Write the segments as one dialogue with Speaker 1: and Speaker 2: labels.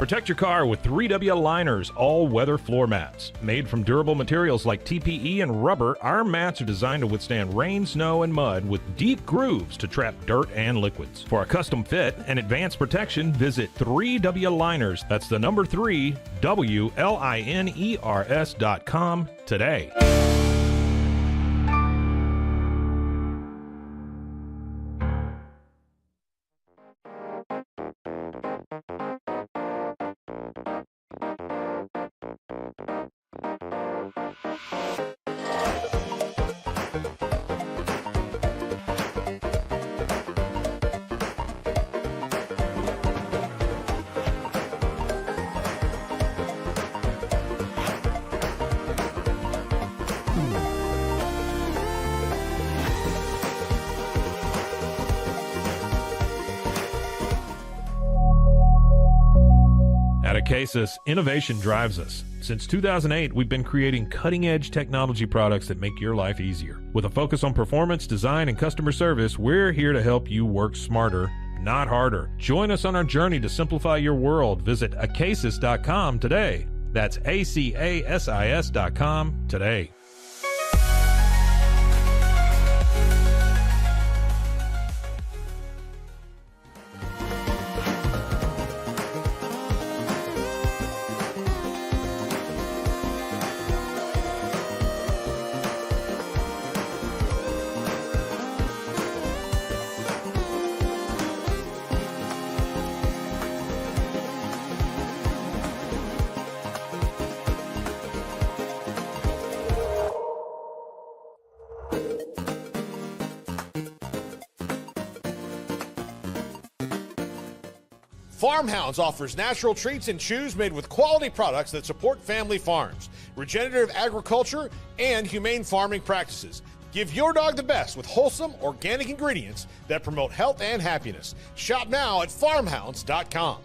Speaker 1: Protect your car with 3W Liners all-weather floor mats. Made from durable materials like TPE and rubber, our mats are designed to withstand rain, snow, and mud with deep grooves to trap dirt and liquids. For a custom fit and advanced protection, visit 3W Liners. That's the number 3, WLINERS.com today. At Acasis, innovation drives us. Since 2008, we've been creating cutting-edge technology products that make your life easier. With a focus on performance, design, and customer service, we're here to help you work smarter, not harder. Join us on our journey to simplify your world. Visit Acasis.com today. That's ACASIS.com today.
Speaker 2: Farmhounds offers natural treats and chews made with quality products that support family farms, regenerative agriculture, and humane farming practices. Give your dog the best with wholesome, organic ingredients that promote health and happiness. Shop now at farmhounds.com.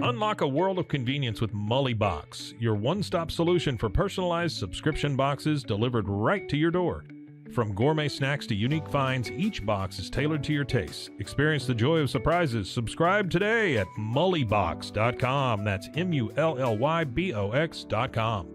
Speaker 2: Unlock a world of convenience with Mully Box, your one-stop solution for personalized subscription boxes delivered right to your door. From gourmet snacks to unique finds, each box is tailored to your tastes. Experience the joy of surprises. Subscribe today at mullybox.com. That's MULLYBOX.com.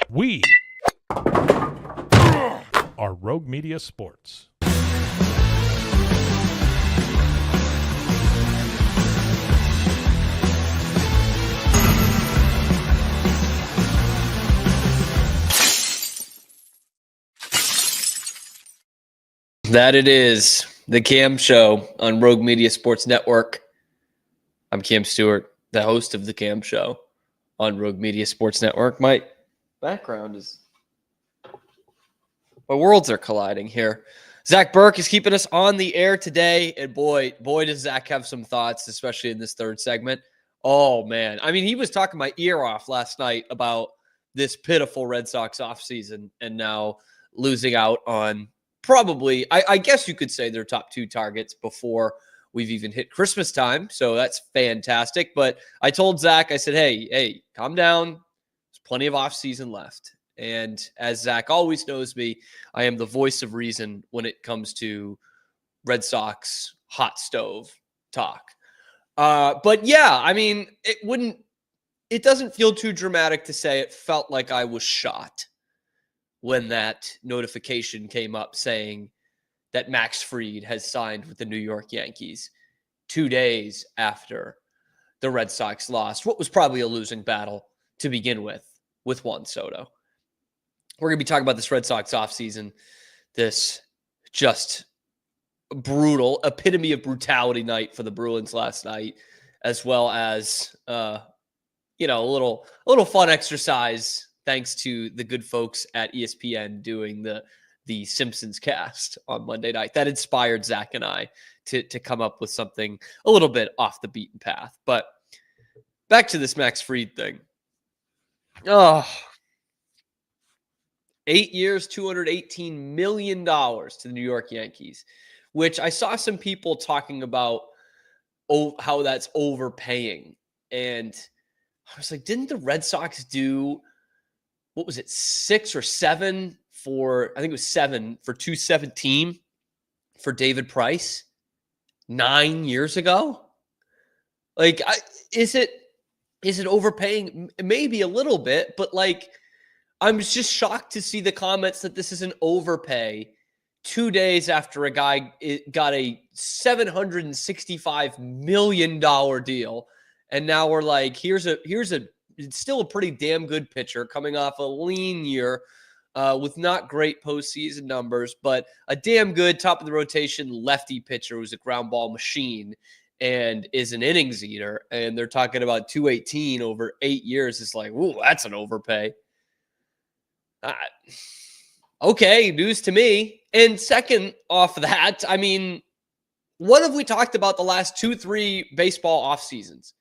Speaker 2: We are Rogue Media Sports.
Speaker 3: That it is, the Cam Show on Rogue Media Sports Network. I'm Cam Stewart, the host of the Cam Show on Rogue Media Sports Network. My Background is... My worlds are colliding here. Zach Burke is keeping us on the air today, and boy, does Zach have some thoughts, especially in this third segment. Oh, man. I mean, he was talking my ear off last night about this pitiful Red Sox offseason and now losing out on probably, I guess you could say, their top two targets before we've even hit Christmas time. So that's fantastic. But I told Zach, I said, hey, calm down. There's plenty of offseason left. And as Zach always knows me, I am the voice of reason when it comes to Red Sox hot stove talk. But yeah, I mean, it doesn't feel too dramatic to say it felt like I was shot when that notification came up saying that Max Fried has signed with the New York Yankees 2 days after the Red Sox lost what was probably a losing battle to begin with Juan Soto. We're going to be talking about this Red Sox offseason, this just brutal epitome of brutality night for the Bruins last night, as well as, a little fun exercise thanks to the good folks at ESPN doing the Simpsons cast on Monday night. That inspired Zach and I to come up with something a little bit off the beaten path. But back to this Max Fried thing. 8 years, $218 million to the New York Yankees, which I saw some people talking about how that's overpaying. And I was like, didn't the Red Sox do, 6 or 7 for, I think it was 7 for 217 for David Price 9 years ago? Like, is it overpaying? Maybe a little bit, but like, I'm just shocked to see the comments that this is an overpay 2 days after a guy got a $765 million deal. And now we're like, here's it's still a pretty damn good pitcher coming off a lean year with not great postseason numbers, but a damn good top of the rotation lefty pitcher who's a ground ball machine and is an innings eater. And they're talking about 218 over 8 years. It's like, ooh, that's an overpay. Okay, news to me. And second off that, I mean, what have we talked about the last 2-3 baseball off seasons?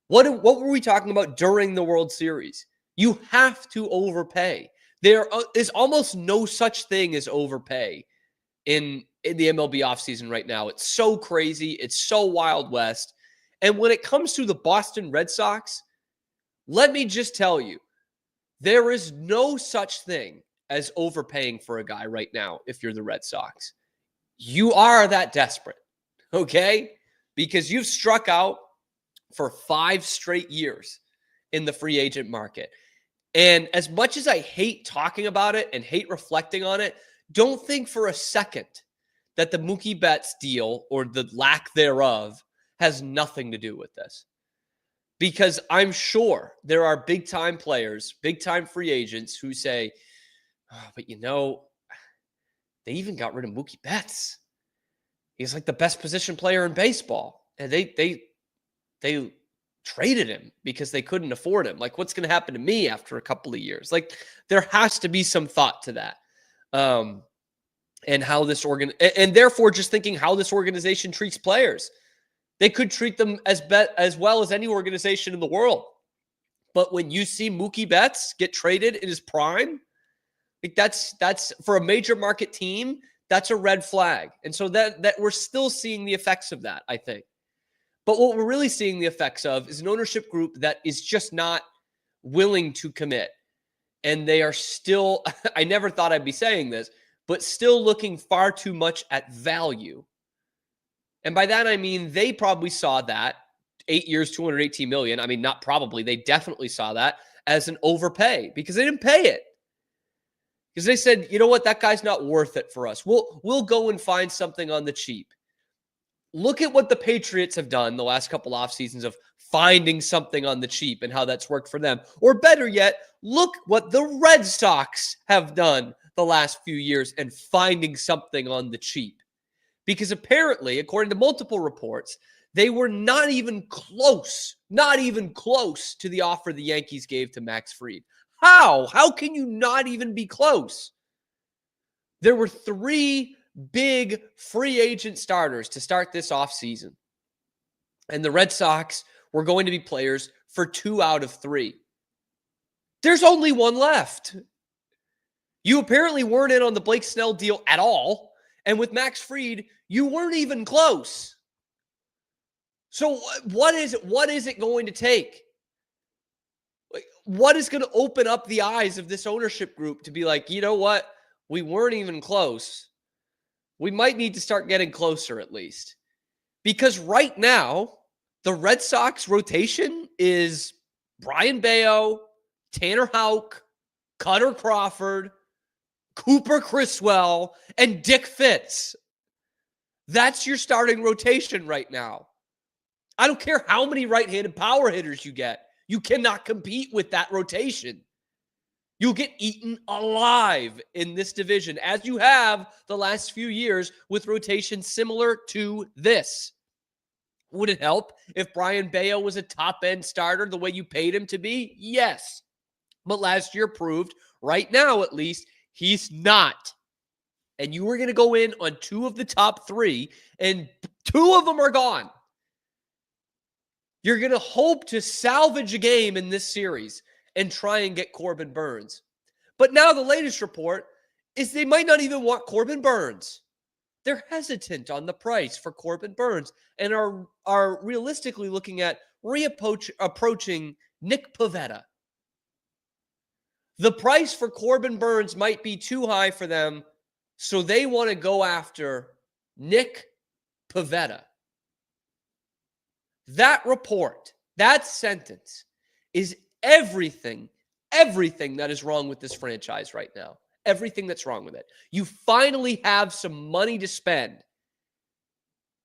Speaker 3: What were we talking about during the World Series? You have to overpay. There is almost no such thing as overpay in the MLB offseason right now. It's so crazy. It's so Wild West. And when it comes to the Boston Red Sox, let me just tell you, there is no such thing as overpaying for a guy right now if you're the Red Sox. You are that desperate, okay? Because you've struck out for 5 straight years in the free agent market. And as much as I hate talking about it and hate reflecting on it, don't think for a second that the Mookie Betts deal or the lack thereof has nothing to do with this. Because I'm sure there are big-time players, big-time free agents who say, but they even got rid of Mookie Betts. He's like the best position player in baseball. And they traded him because they couldn't afford him. Like, what's going to happen to me after a couple of years? Like, there has to be some thought to that. And how this and therefore just thinking how this organization treats players. They could treat them as well as any organization in the world. But when you see Mookie Betts get traded in his prime, like that's for a major market team, that's a red flag. And so that we're still seeing the effects of that, I think. But what we're really seeing the effects of is an ownership group that is just not willing to commit. And they are still, I never thought I'd be saying this, but still looking far too much at value. And by that, I mean, they probably saw that 8 years, $218 million. I mean, not probably, they definitely saw that as an overpay because they didn't pay it. Because they said, you know what, that guy's not worth it for us. We'll go and find something on the cheap. Look at what the Patriots have done the last couple off seasons of finding something on the cheap and how that's worked for them. Or better yet, look what the Red Sox have done the last few years and finding something on the cheap. Because apparently, according to multiple reports, they were not even close to the offer the Yankees gave to Max Fried. How? How can you not even be close? There were 3 big free agent starters to start this offseason. And the Red Sox were going to be players for 2 out of 3. There's only one left. You apparently weren't in on the Blake Snell deal at all. And with Max Fried, you weren't even close. So what is it going to take? What is going to open up the eyes of this ownership group to be like, you know what? We weren't even close. We might need to start getting closer at least. Because right now, the Red Sox rotation is Brian Bayo, Tanner Houck, Cutter Crawford, Cooper Criswell, and Dick Fitz. That's your starting rotation right now. I don't care how many right-handed power hitters you get. You cannot compete with that rotation. You'll get eaten alive in this division, as you have the last few years with rotations similar to this. Would it help if Brian Bayo was a top-end starter the way you paid him to be? Yes. But last year proved, right now at least, he's not. And you were going to go in on 2 of the top 3, and 2 of them are gone. You're going to hope to salvage a game in this series and try and get Corbin Burnes. But now the latest report is they might not even want Corbin Burnes. They're hesitant on the price for Corbin Burnes and are realistically looking at approaching Nick Pivetta. The price for Corbin Burnes might be too high for them, so they want to go after Nick Pivetta. That report, that sentence is everything that is wrong with this franchise right now. Everything that's wrong with it. You finally have some money to spend,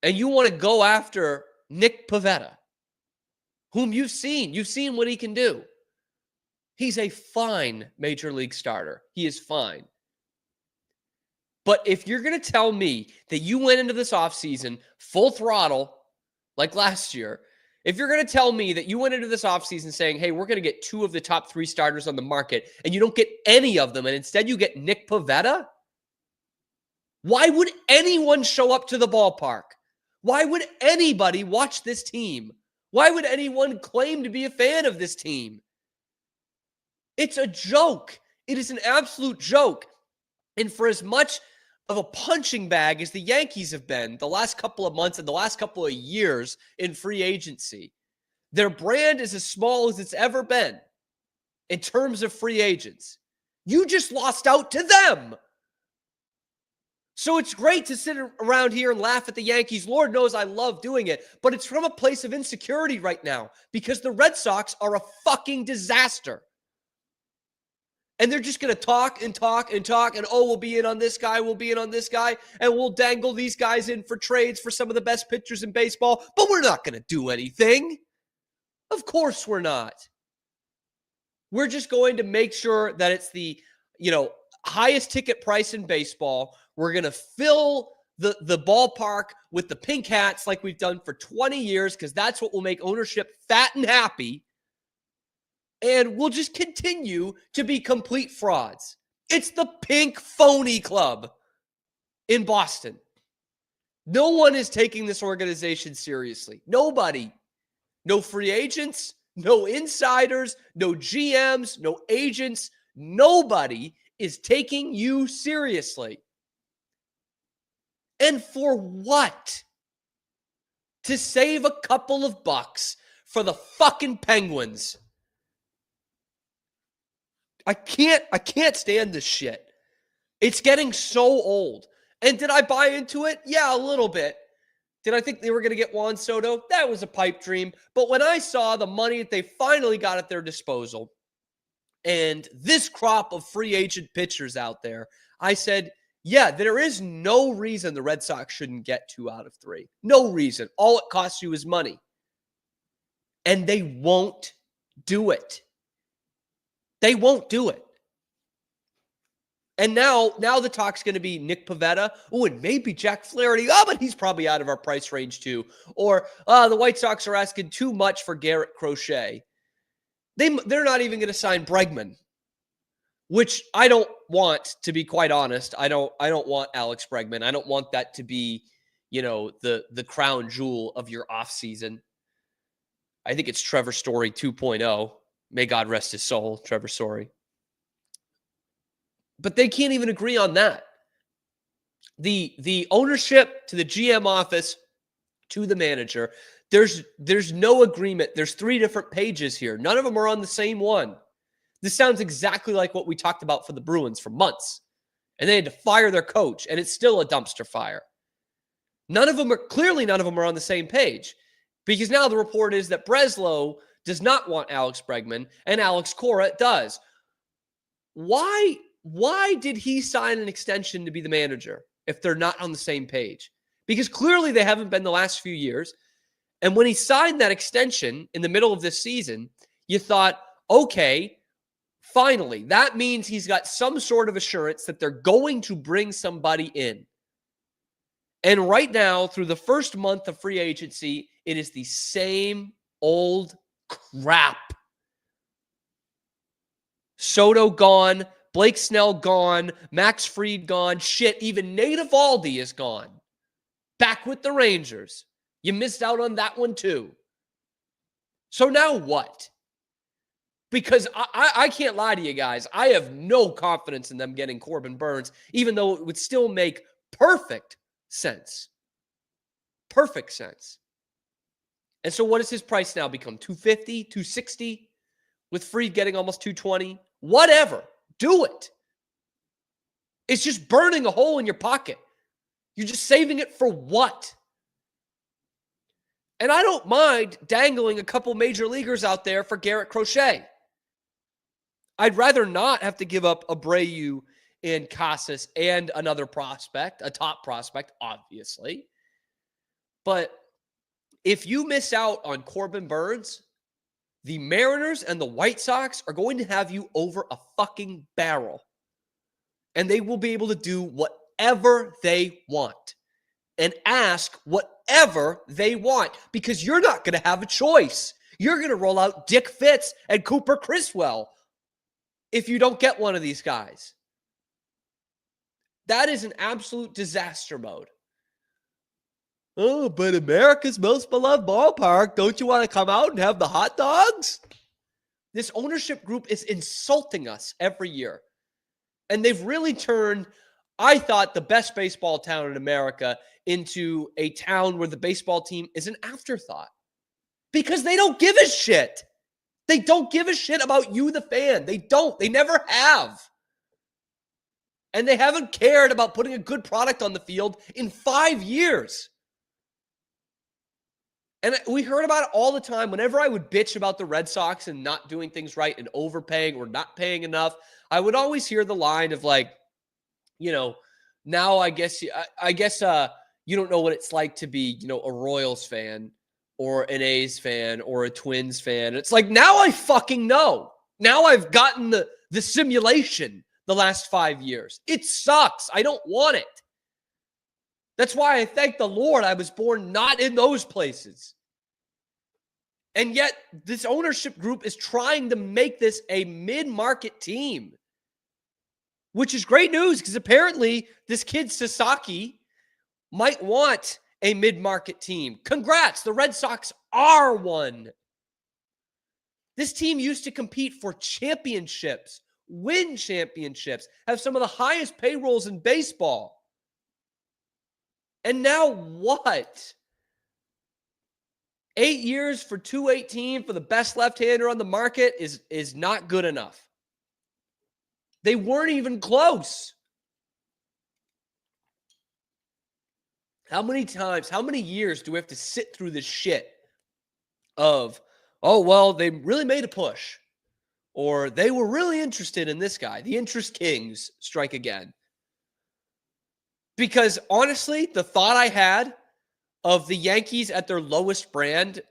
Speaker 3: and you want to go after Nick Pivetta, whom you've seen. You've seen what he can do. He's a fine major league starter. He is fine. But if you're going to tell me that you went into this offseason full throttle like last year, if you're going to tell me that you went into this offseason saying, hey, we're going to get 2 of the top 3 starters on the market, and you don't get any of them, and instead you get Nick Pivetta, why would anyone show up to the ballpark? Why would anybody watch this team? Why would anyone claim to be a fan of this team? It's a joke. It is an absolute joke. And for as much of a punching bag as the Yankees have been the last couple of months and the last couple of years in free agency, their brand is as small as it's ever been in terms of free agents. You just lost out to them. So it's great to sit around here and laugh at the Yankees. Lord knows I love doing it, but it's from a place of insecurity right now because the Red Sox are a fucking disaster. And they're just going to talk and talk and talk. And, oh, we'll be in on this guy. We'll be in on this guy. And we'll dangle these guys in for trades for some of the best pitchers in baseball. But we're not going to do anything. Of course we're not. We're just going to make sure that it's the, highest ticket price in baseball. We're going to fill the ballpark with the pink hats like we've done for 20 years because that's what will make ownership fat and happy. And we'll just continue to be complete frauds. It's the Pink Phony Club in Boston. No one is taking this organization seriously. Nobody. No free agents, no insiders, no GMs, no agents. Nobody is taking you seriously. And for what? To save a couple of bucks for the fucking Penguins. I can't stand this shit. It's getting so old. And did I buy into it? Yeah, a little bit. Did I think they were going to get Juan Soto? That was a pipe dream. But when I saw the money that they finally got at their disposal and this crop of free agent pitchers out there, I said, yeah, there is no reason the Red Sox shouldn't get 2 out of 3. No reason. All it costs you is money. And they won't do it. They won't do it. And now the talk's going to be Nick Pivetta. Oh, and maybe Jack Flaherty. Oh, but he's probably out of our price range too. Or the White Sox are asking too much for Garrett Crochet. They're not even going to sign Bregman. which I don't want, to be quite honest. I don't want Alex Bregman. I don't want that to be, the crown jewel of your offseason. I think it's Trevor Story 2.0. May God rest his soul, Trevor Story. But they can't even agree on that. The ownership to the GM office to the manager, there's no agreement. There's 3 different pages here. None of them are on the same one. This sounds exactly like what we talked about for the Bruins for months. And they had to fire their coach, and it's still a dumpster fire. None of them are on the same page, because now the report is that Breslow does not want Alex Bregman and Alex Cora does. Why did he sign an extension to be the manager if they're not on the same page? Because clearly they haven't been the last few years. And when he signed that extension in the middle of this season, you thought, okay, finally, that means he's got some sort of assurance that they're going to bring somebody in. And right now, through the first month of free agency, it is the same old crap. Soto gone, Blake Snell gone, Max Fried gone, shit, even Nate Eovaldi is gone. Back with the Rangers. You missed out on that one too. So now what? Because I can't lie to you guys. I have no confidence in them getting Corbin Burnes, even though it would still make perfect sense. Perfect sense. And so what does his price now become? 250, 260? With Fried getting almost 220? Whatever. Do it. It's just burning a hole in your pocket. You're just saving it for what? And I don't mind dangling a couple major leaguers out there for Garrett Crochet. I'd rather not have to give up Abreu and Casas and another prospect, a top prospect, obviously. But if you miss out on Corbin Burnes, the Mariners and the White Sox are going to have you over a fucking barrel. And they will be able to do whatever they want and ask whatever they want, because you're not going to have a choice. You're going to roll out Dick Fitz and Cooper Criswell if you don't get one of these guys. That is an absolute disaster mode. Oh, but America's most beloved ballpark. Don't you want to come out and have the hot dogs? This ownership group is insulting us every year. And they've really turned, I thought, the best baseball town in America into a town where the baseball team is an afterthought. Because they don't give a shit. They don't give a shit about you, the fan. They don't. They never have. And they haven't cared about putting a good product on the field in 5 years. And we heard about it all the time. Whenever I would bitch about the Red Sox and not doing things right and overpaying or not paying enough, I would always hear the line of like, now I guess you don't know what it's like to be, a Royals fan or an A's fan or a Twins fan. It's like, now I fucking know. Now I've gotten the simulation the last 5 years. It sucks. I don't want it. That's why I thank the Lord I was born not in those places. And yet, this ownership group is trying to make this a mid-market team, which is great news because apparently this kid Sasaki might want a mid-market team. Congrats, the Red Sox are one. This team used to compete for championships, win championships, have some of the highest payrolls in baseball. And now what? 8 years for 218 for the best left-hander on the market is not good enough. They weren't even close. How many times, how many years do we have to sit through this shit of, oh, well, they really made a push, or they were really interested in this guy. The interest kings strike again. Because honestly, the thought I had of the Yankees at their lowest brand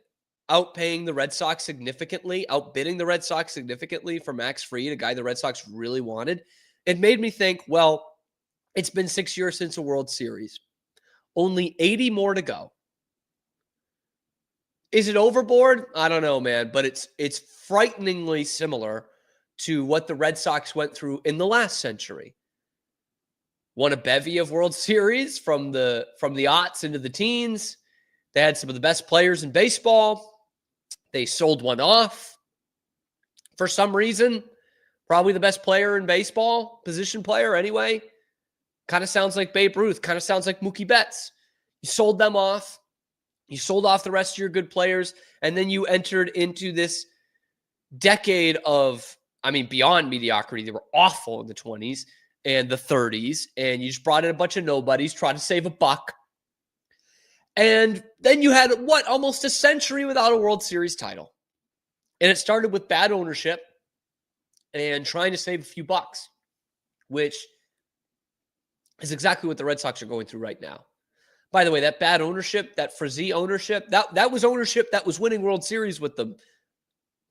Speaker 3: outpaying the Red Sox significantly, outbidding the Red Sox significantly for Max Fried, a guy the Red Sox really wanted, it made me think, well, it's been 6 years since a World Series. Only 80 more to go. Is it overboard? I don't know, man, but it's frighteningly similar to what the Red Sox went through in the last century. Won a bevy of World Series from the aughts into the teens. They had some of the best players in baseball. They sold one off. For some reason, probably the best player in baseball, position player anyway. Kind of sounds like Babe Ruth. Kind of sounds like Mookie Betts. You sold them off. You sold off the rest of your good players. And then you entered into this decade of, beyond mediocrity. They were awful in the 20s and the 30s. And you just brought in a bunch of nobodies, tried to save a buck. And then you had, almost a century without a World Series title. And it started with bad ownership and trying to save a few bucks, which is exactly what the Red Sox are going through right now. By the way, that bad ownership, that Frazee ownership, that was ownership that was winning World Series with them.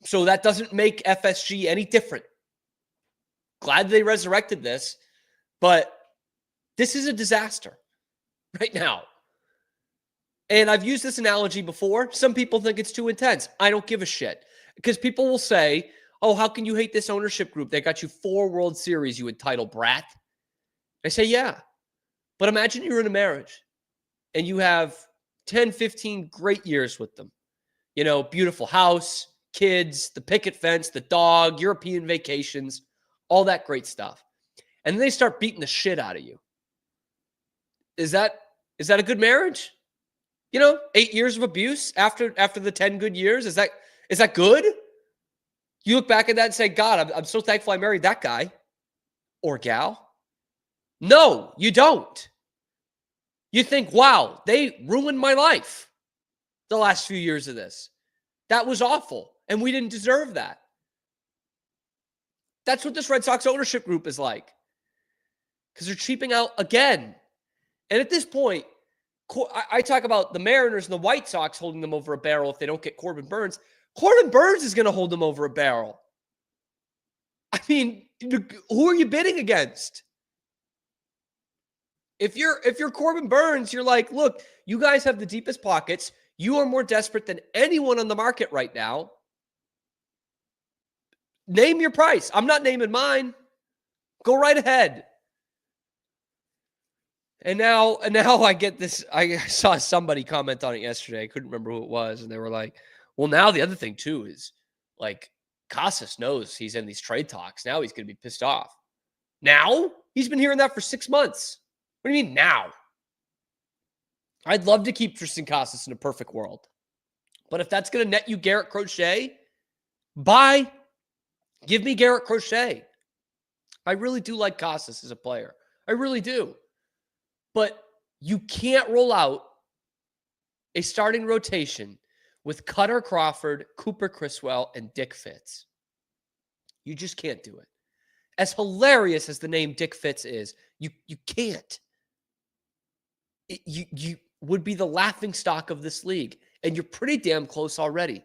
Speaker 3: So that doesn't make FSG any different. Glad they resurrected this, but this is a disaster right now. And I've used this analogy before. Some people think it's too intense. I don't give a shit. Because people will say, oh, how can you hate this ownership group? They got you 4 World Series, you entitled brat. I say, yeah. But imagine you're in a marriage and you have 10, 15 great years with them. You know, beautiful house, kids, the picket fence, the dog, European vacations, all that great stuff. And then they start beating the shit out of you. Is that a good marriage? 8 years of abuse after the 10 good years. Is that good? You look back at that and say, God, I'm so thankful I married that guy or gal. No, you don't. You think, wow, they ruined my life the last few years of this. That was awful, and we didn't deserve that. That's what this Red Sox ownership group is like. Because they're cheaping out again. And at this point, I talk about the Mariners and the White Sox holding them over a barrel if they don't get Corbin Burnes. Corbin Burnes is going to hold them over a barrel. Who are you bidding against? If you're Corbin Burnes, you're like, look, you guys have the deepest pockets. You are more desperate than anyone on the market right now. Name your price. I'm not naming mine. Go right ahead. And now I get this. I saw somebody comment on it yesterday. I couldn't remember who it was. And they were like, well, now the other thing too is like Casas knows he's in these trade talks. Now he's going to be pissed off. Now? He's been hearing that for 6 months. What do you mean now? I'd love to keep Tristan Casas in a perfect world. But if that's going to net you Garrett Crochet, bye. Give me Garrett Crochet. I really do like Casas as a player. I really do. But you can't roll out a starting rotation with Cutter Crawford, Cooper Criswell, and Dick Fitz. You just can't do it. As hilarious as the name Dick Fitz is, you can't. You would be the laughing stock of this league, and you're pretty damn close already.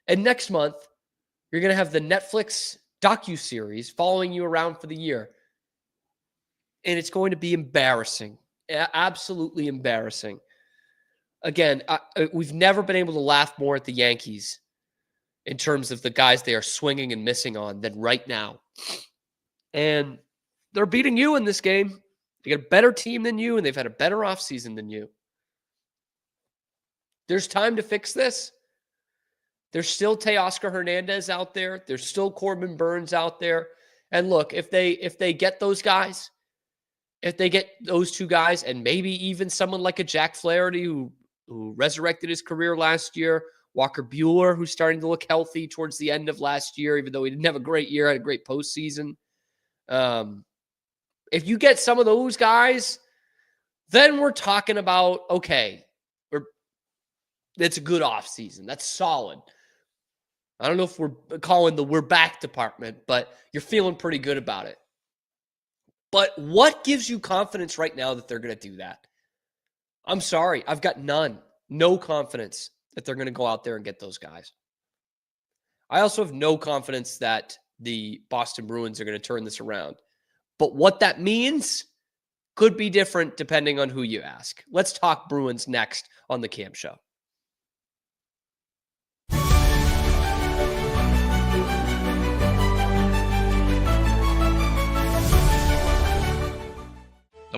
Speaker 3: And next month, you're going to have the Netflix docuseries following you around for the year. And it's going to be embarrassing. Absolutely embarrassing. Again, we've never been able to laugh more at the Yankees in terms of the guys they are swinging and missing on than right now. And they're beating you in this game. They got a better team than you, and they've had a better offseason than you. There's time to fix this. There's still Teoscar Hernandez out there. There's still Corbin Burnes out there. And look, if they get those guys, if they get those 2 guys, and maybe even someone like a Jack Flaherty who resurrected his career last year, Walker Buehler, who's starting to look healthy towards the end of last year, even though he didn't have a great year, had a great postseason. If you get some of those guys, then we're talking about, okay, it's a good offseason. That's solid. I don't know if we're calling the we're back department, but you're feeling pretty good about it. But what gives you confidence right now that they're going to do that? I'm sorry. I've got none. No confidence that they're going to go out there and get those guys. I also have no confidence that the Boston Bruins are going to turn this around. But what that means could be different depending on who you ask. Let's talk Bruins next on the Cam Show.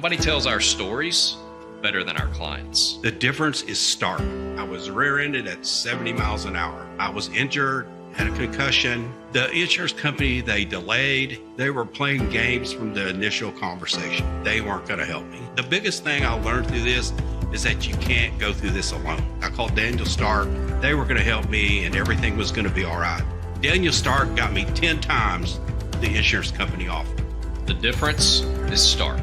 Speaker 4: Nobody tells our stories better than our clients.
Speaker 5: The difference is stark. I was rear-ended at 70 miles an hour. I was injured, had a concussion. The insurance company, they delayed. They were playing games from the initial conversation. They weren't going to help me. The biggest thing I learned through this is that you can't go through this alone. I called Daniel Stark. They were going to help me and everything was going to be all right. Daniel Stark got me 10 times the insurance company offered.
Speaker 4: The difference is stark.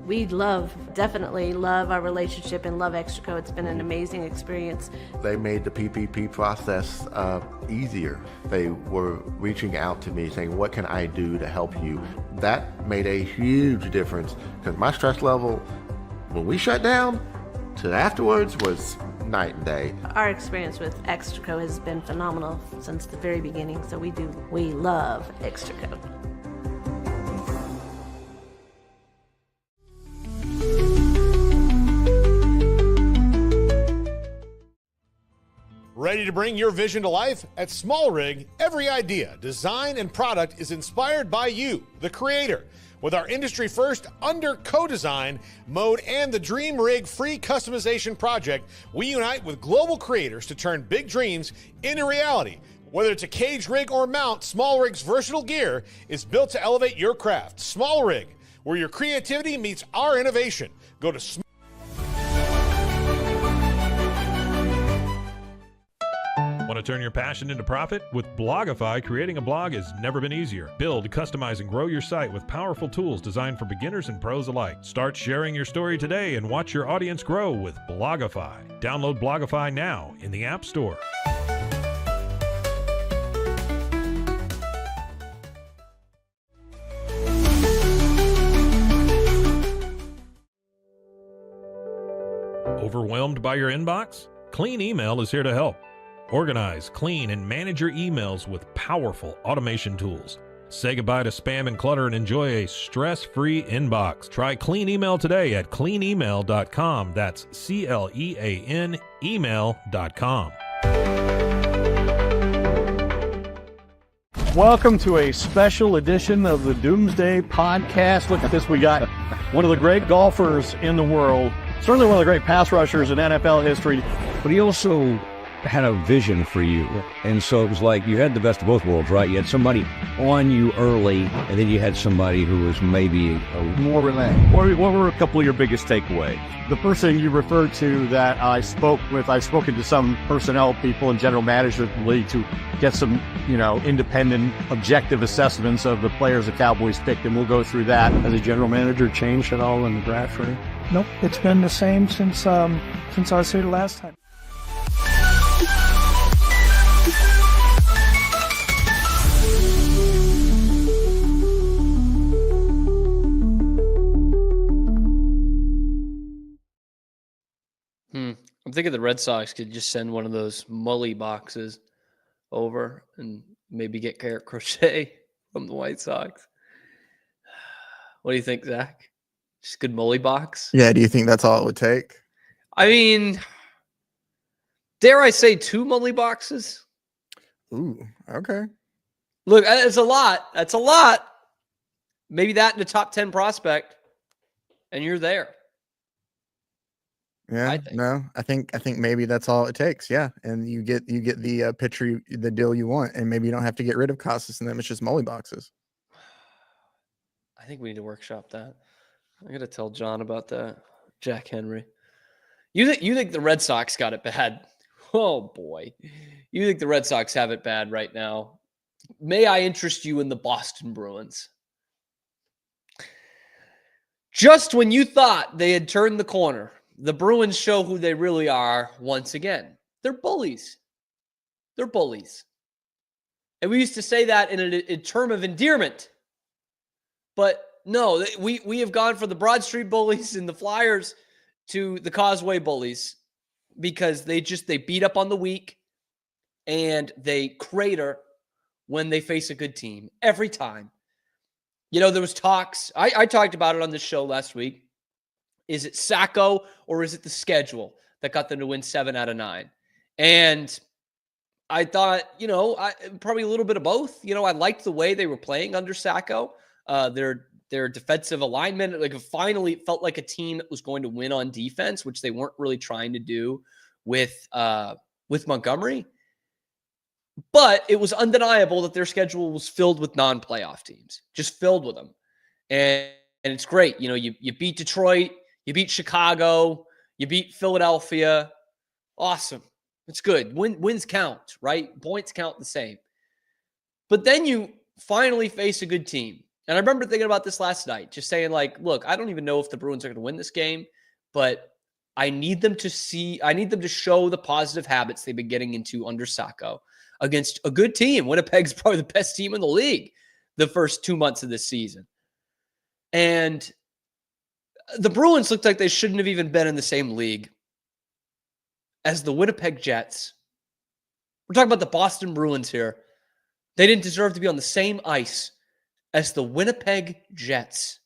Speaker 6: We definitely love our relationship and love Extraco. It's been an amazing experience.
Speaker 7: They made the PPP process easier. They were reaching out to me saying, what can I do to help you? That made a huge difference because my stress level, when we shut down, to afterwards was night and day.
Speaker 6: Our experience with Extraco has been phenomenal since the very beginning, so we love Extraco.
Speaker 8: Ready to bring your vision to life? At Small Rig, every idea, design, and product is inspired by you, the creator. With our industry-first under co-design mode and the Dream Rig free customization project, we unite with global creators to turn big dreams into reality. Whether it's a cage rig or mount, Small Rig's versatile gear is built to elevate your craft. Small Rig, where your creativity meets our innovation. Go to
Speaker 2: Want to turn your passion into profit? With Blogify, creating a blog has never been easier. Build, customize, and grow your site with powerful tools designed for beginners and pros alike. Start sharing your story today and watch your audience grow with Blogify. Download Blogify now in the App Store. Overwhelmed by your inbox? Clean Email is here to help. Organize, clean, and manage your emails with powerful automation tools. Say goodbye to spam and clutter and enjoy a stress-free inbox. Try Clean Email today at cleanemail.com. That's CLEAN email.com.
Speaker 9: Welcome to a special edition of the Doomsday Podcast. Look at this. We got one of the great golfers in the world, certainly one of the great pass rushers in NFL history.
Speaker 10: But he also had a vision for you. And so it was like you had the best of both worlds, right? You had somebody on you early, and then you had somebody who was maybe
Speaker 9: more relaxed. What were a couple of your biggest takeaways? The first thing you referred to that I've spoken to some personnel people and general managers of the league to get some, independent, objective assessments of the players the Cowboys picked, and we'll go through that.
Speaker 11: Has the general manager changed at all in the draft for you?
Speaker 12: Nope, it's been the same since I was here the last time.
Speaker 3: I'm thinking the Red Sox could just send one of those Mully boxes over and maybe get Garrett Crochet from the White Sox. What do you think, Zach? Just a good Mully box?
Speaker 11: Yeah, do you think that's all it would take?
Speaker 3: I mean, dare I say 2 Mully boxes?
Speaker 11: Ooh, okay.
Speaker 3: Look, it's a lot. That's a lot. Maybe that in the top 10 prospect, and you're there.
Speaker 11: Yeah, I think maybe that's all it takes. Yeah, and you get the pitcher, the deal you want, and maybe you don't have to get rid of Costas, and then it's just Mully boxes.
Speaker 3: I think we need to workshop that. I got to tell John about that. Jack Henry. You think the Red Sox got it bad? Oh boy, you think the Red Sox have it bad right now? May I interest you in the Boston Bruins? Just when you thought they had turned the corner, the Bruins show who they really are once again. They're bullies. They're bullies. And we used to say that in a term of endearment. But no, we have gone from the Broad Street bullies and the Flyers to the Causeway bullies because they beat up on the weak and they crater when they face a good team every time. There was talks. I talked about it on the show last week. Is it Sacco or is it the schedule that got them to win 7 out of 9? And I thought, probably a little bit of both. I liked the way they were playing under Sacco. Their defensive alignment, like, finally felt like a team that was going to win on defense, which they weren't really trying to do with Montgomery. But it was undeniable that their schedule was filled with non-playoff teams, just filled with them. And it's great. You beat Detroit, you beat Chicago, you beat Philadelphia. Awesome. It's good. Wins count, right? Points count the same. But then you finally face a good team. And I remember thinking about this last night, just saying, like, look, I don't even know if the Bruins are going to win this game, but I need them to show the positive habits they've been getting into under Sacco against a good team. Winnipeg's probably the best team in the league the first 2 months of this season. And the Bruins looked like they shouldn't have even been in the same league as the Winnipeg Jets. We're talking about the Boston Bruins here. They didn't deserve to be on the same ice as the Winnipeg Jets.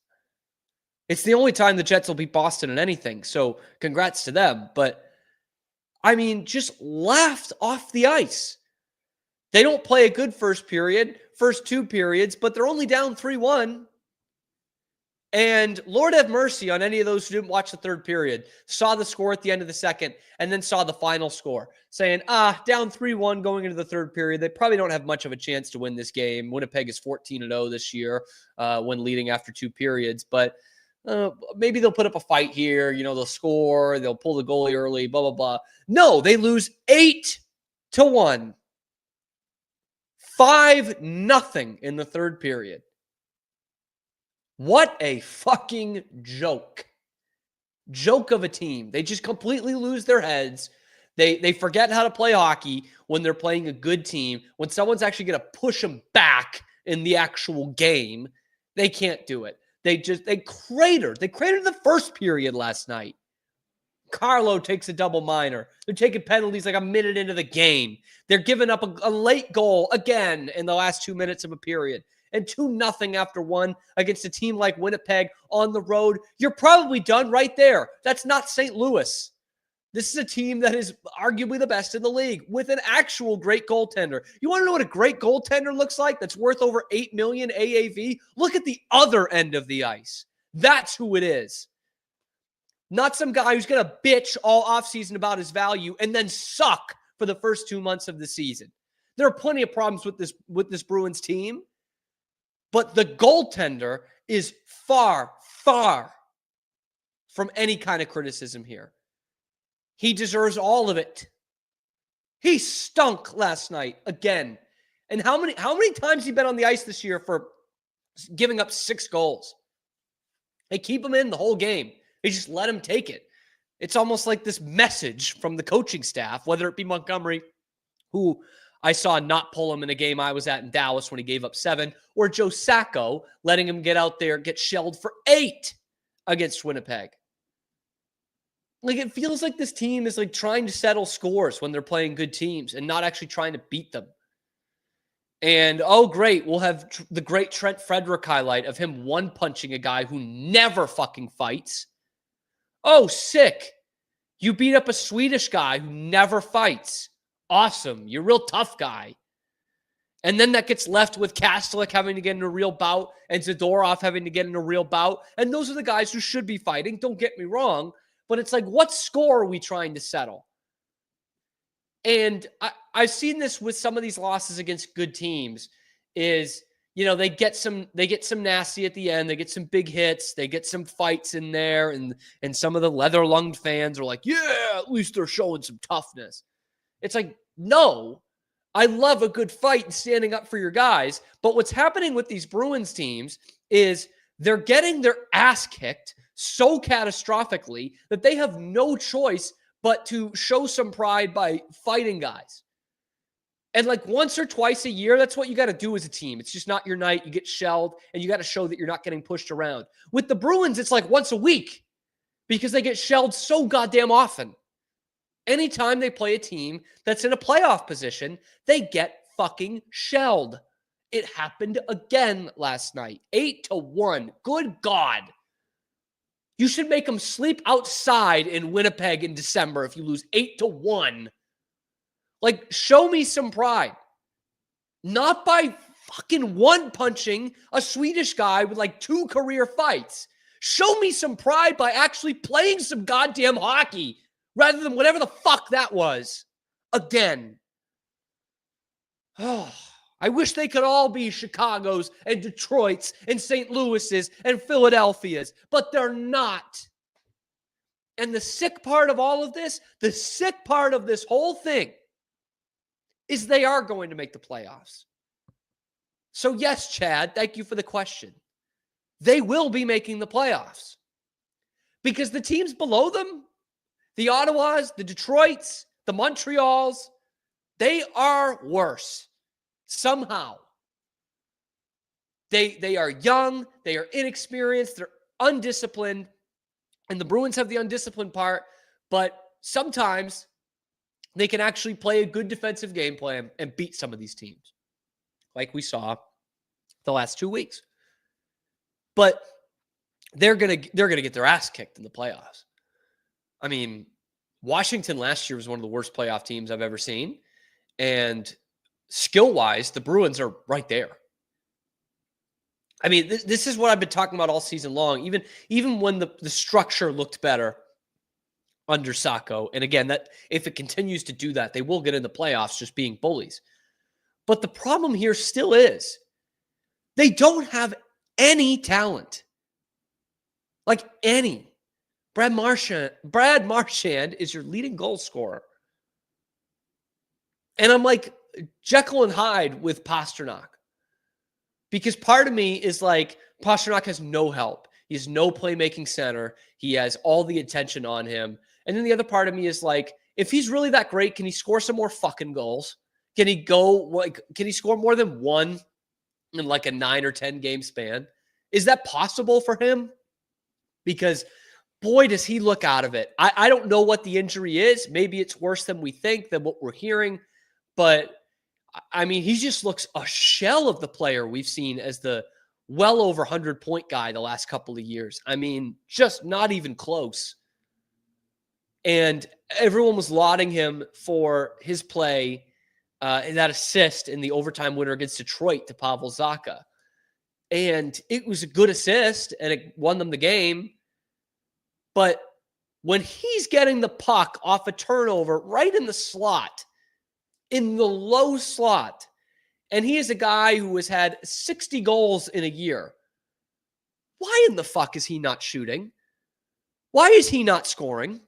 Speaker 3: It's the only time the Jets will beat Boston in anything, so congrats to them. But, I mean, just laughed off the ice. They don't play a good first two periods, but they're only down 3-1. And Lord have mercy on any of those who didn't watch the third period, saw the score at the end of the second, and then saw the final score, saying, down 3-1 going into the third period. They probably don't have much of a chance to win this game. Winnipeg is 14-0 this year when leading after two periods. But maybe they'll put up a fight here. They'll score. They'll pull the goalie early, blah, blah, blah. No, they lose 8-1. 5-0 in the third period. What a fucking joke. Joke of a team. They just completely lose their heads. They forget how to play hockey when they're playing a good team. When someone's actually going to push them back in the actual game, they can't do it. They cratered. They cratered the first period last night. Carlo takes a double minor. They're taking penalties like a minute into the game. They're giving up a late goal again in the last 2 minutes of a period. And 2-0 after one against a team like Winnipeg on the road. You're probably done right there. That's not St. Louis. This is a team that is arguably the best in the league with an actual great goaltender. You want to know what a great goaltender looks like that's worth over $8 million AAV? Look at the other end of the ice. That's who it is. Not some guy who's going to bitch all offseason about his value and then suck for the first 2 months of the season. There are plenty of problems with this Bruins team. But the goaltender is far, far from any kind of criticism here. He deserves all of it. He stunk last night again. And how many times has he been on the ice this year for giving up 6 goals? They keep him in the whole game. They just let him take it. It's almost like this message from the coaching staff, whether it be Montgomery, who I saw not pull him in a game I was at in Dallas when he gave up 7, or Joe Sacco letting him get out there, get shelled for 8 against Winnipeg. Like, it feels like this team is like trying to settle scores when they're playing good teams and not actually trying to beat them. And, oh, great, we'll have the great Trent Frederick highlight of him one-punching a guy who never fucking fights. Oh, sick. You beat up a Swedish guy who never fights. Awesome. You're a real tough guy. And then that gets left with Kastelik having to get in a real bout and Zadorov having to get in a real bout. And those are the guys who should be fighting. Don't get me wrong. But it's like, what score are we trying to settle? And I've seen this with some of these losses against good teams is, they get some nasty at the end. They get some big hits. They get some fights in there. And some of the leather-lunged fans are like, yeah, at least they're showing some toughness. It's like, no, I love a good fight and standing up for your guys. But what's happening with these Bruins teams is they're getting their ass kicked so catastrophically that they have no choice but to show some pride by fighting guys. And like once or twice a year, that's what you got to do as a team. It's just not your night. You get shelled and you got to show that you're not getting pushed around. With the Bruins, it's like once a week because they get shelled so goddamn often. Anytime they play a team that's in a playoff position, they get fucking shelled. It happened again last night. 8-1. Good God. You should make them sleep outside in Winnipeg in December if you lose 8-1. Like, show me some pride. Not by fucking one-punching a Swedish guy with like 2 career fights. Show me some pride by actually playing some goddamn hockey rather than whatever the fuck that was. Again. Oh, I wish they could all be Chicago's and Detroit's and St. Louis's and Philadelphia's, but they're not. And the sick part of all of this, the sick part of this whole thing, is they are going to make the playoffs. So yes, Chad, thank you for the question. They will be making the playoffs because the teams below them, the Ottawas, the Detroits, the Montreals, they are worse somehow. They are young, they are inexperienced, they're undisciplined, and the Bruins have the undisciplined part, but sometimes they can actually play a good defensive game plan and beat some of these teams, like we saw the last 2 weeks. But they're gonna get their ass kicked in the playoffs. I mean, Washington last year was one of the worst playoff teams I've ever seen, and skill-wise, the Bruins are right there. I mean, this is what I've been talking about all season long. Even when the structure looked better under Sacco. And again, that if it continues to do that, they will get in the playoffs just being bullies. But the problem here still is they don't have any talent. Like any. Brad Marchand is your leading goal scorer. And I'm like Jekyll and Hyde with Pastrnak. Because part of me is like, Pastrnak has no help. He has no playmaking center. He has all the attention on him. And then the other part of me is like, if he's really that great, can he score some more fucking goals? Can he score more than one in like a 9 or 10 game span? Is that possible for him? Because boy, does he look out of it. I don't know what the injury is. Maybe it's worse than we think, than what we're hearing. But I mean, he just looks a shell of the player we've seen as the well over 100-point guy the last couple of years. I mean, just not even close. And everyone was lauding him for his play, that assist in the overtime winner against Detroit to Pavel Zacha. And it was a good assist, and it won them the game. But when he's getting the puck off a turnover right in the slot, in the low slot, and he is a guy who has had 60 goals in a year, why in the fuck is he not shooting? Why is he not scoring?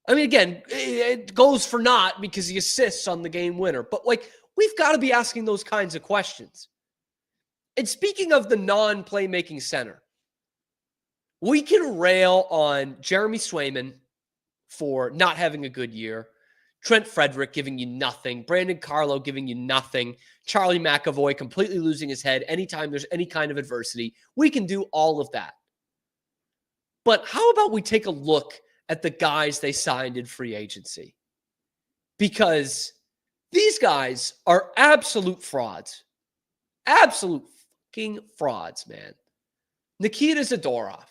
Speaker 3: I mean, again, it goes for naught because he assists on the game winner. But, like, we've got to be asking those kinds of questions. And speaking of the non-playmaking center, we can rail on Jeremy Swayman for not having a good year, Trent Frederick giving you nothing, Brandon Carlo giving you nothing, Charlie McAvoy completely losing his head anytime there's any kind of adversity. We can do all of that. But how about we take a look at the guys they signed in free agency? Because these guys are absolute frauds. Absolute fucking frauds, man. Nikita Zadorov,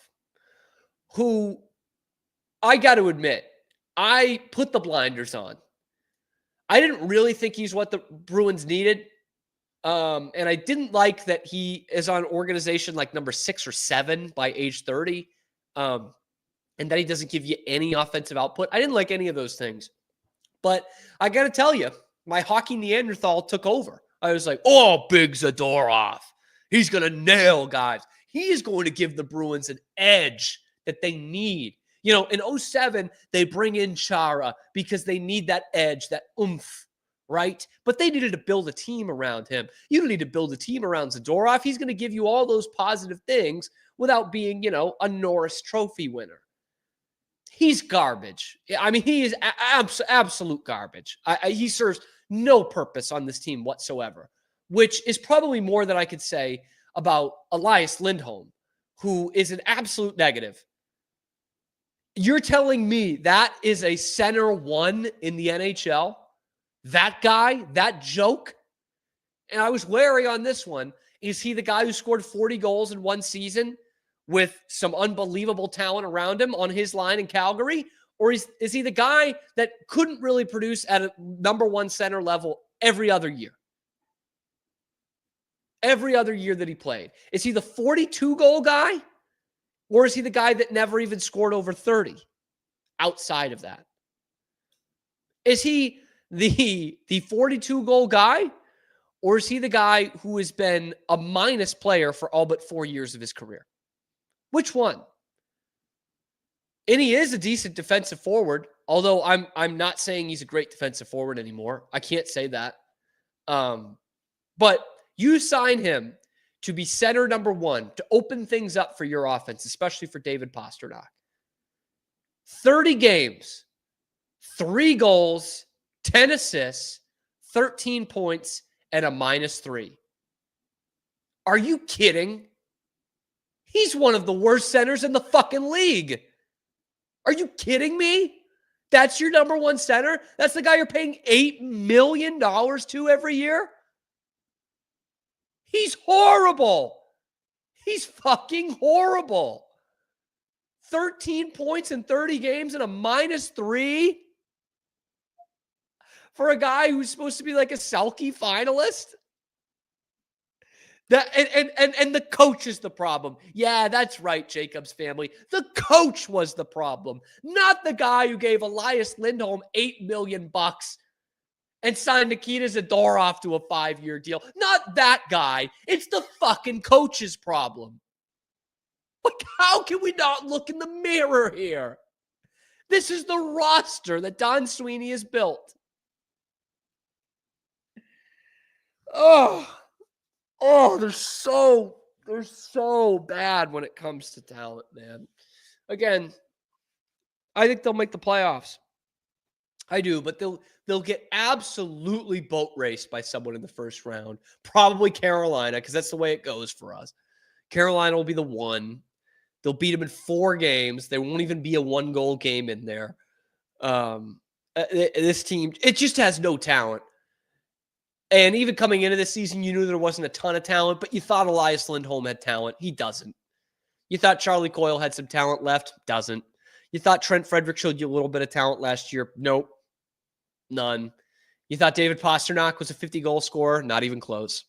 Speaker 3: who I got to admit, I put the blinders on. I didn't really think he's what the Bruins needed. And I didn't like that he is on organization like number 6 or 7 by age 30. And that he doesn't give you any offensive output. I didn't like any of those things. But I got to tell you, my hockey Neanderthal took over. I was like, oh, big Zadorov. He's going to nail guys. He is going to give the Bruins an edge that they need. You know, in 2007, they bring in Chara because they need that edge, that oomph, right? But they needed to build a team around him. You don't need to build a team around Zadorov. He's going to give you all those positive things without being, you know, a Norris Trophy winner. He's garbage. I mean, he is absolute garbage. He serves no purpose on this team whatsoever, which is probably more than I could say about Elias Lindholm, who is an absolute negative. You're telling me that is a center one in the NHL? That guy, that joke? And I was wary on this one. Is he the guy who scored 40 goals in one season with some unbelievable talent around him on his line in Calgary? Or is he the guy that couldn't really produce at a number one center level every other year? Every other year that he played. Is he the 42-goal guy? Or is he the guy that never even scored over 30 outside of that? Is he the 42-goal guy? Or is he the guy who has been a minus player for all but 4 years of his career? Which one? And he is a decent defensive forward, although I'm not saying he's a great defensive forward anymore. I can't say that. But you sign him to be center number one, to open things up for your offense, especially for David Pastrnak. 30 games, 3 goals, 10 assists, 13 points, and a -3. Are you kidding? He's one of the worst centers in the fucking league. Are you kidding me? That's your number one center? That's the guy you're paying $8 million to every year? He's horrible. He's fucking horrible. 13 points in 30 games and a -3 for a guy who's supposed to be like a Selke finalist? And the coach is the problem. Yeah, that's right, Jacobs family. The coach was the problem, not the guy who gave Elias Lindholm $8 million and signed Nikita Zadorov to a 5-year deal. Not that guy. It's the fucking coach's problem. Like, how can we not look in the mirror here? This is the roster that Don Sweeney has built. They're so bad when it comes to talent, man. Again, I think they'll make the playoffs. I do, but they'll get absolutely boat raced by someone in the first round. Probably Carolina, because that's the way it goes for us. Carolina will be the one. They'll beat them in 4 games. There won't even be a 1-goal game in there. This team, it just has no talent. And even coming into this season, you knew there wasn't a ton of talent, but you thought Elias Lindholm had talent. He doesn't. You thought Charlie Coyle had some talent left. Doesn't. You thought Trent Frederick showed you a little bit of talent last year. Nope. None. You thought David Pastrnak was a 50-goal scorer. Not even close.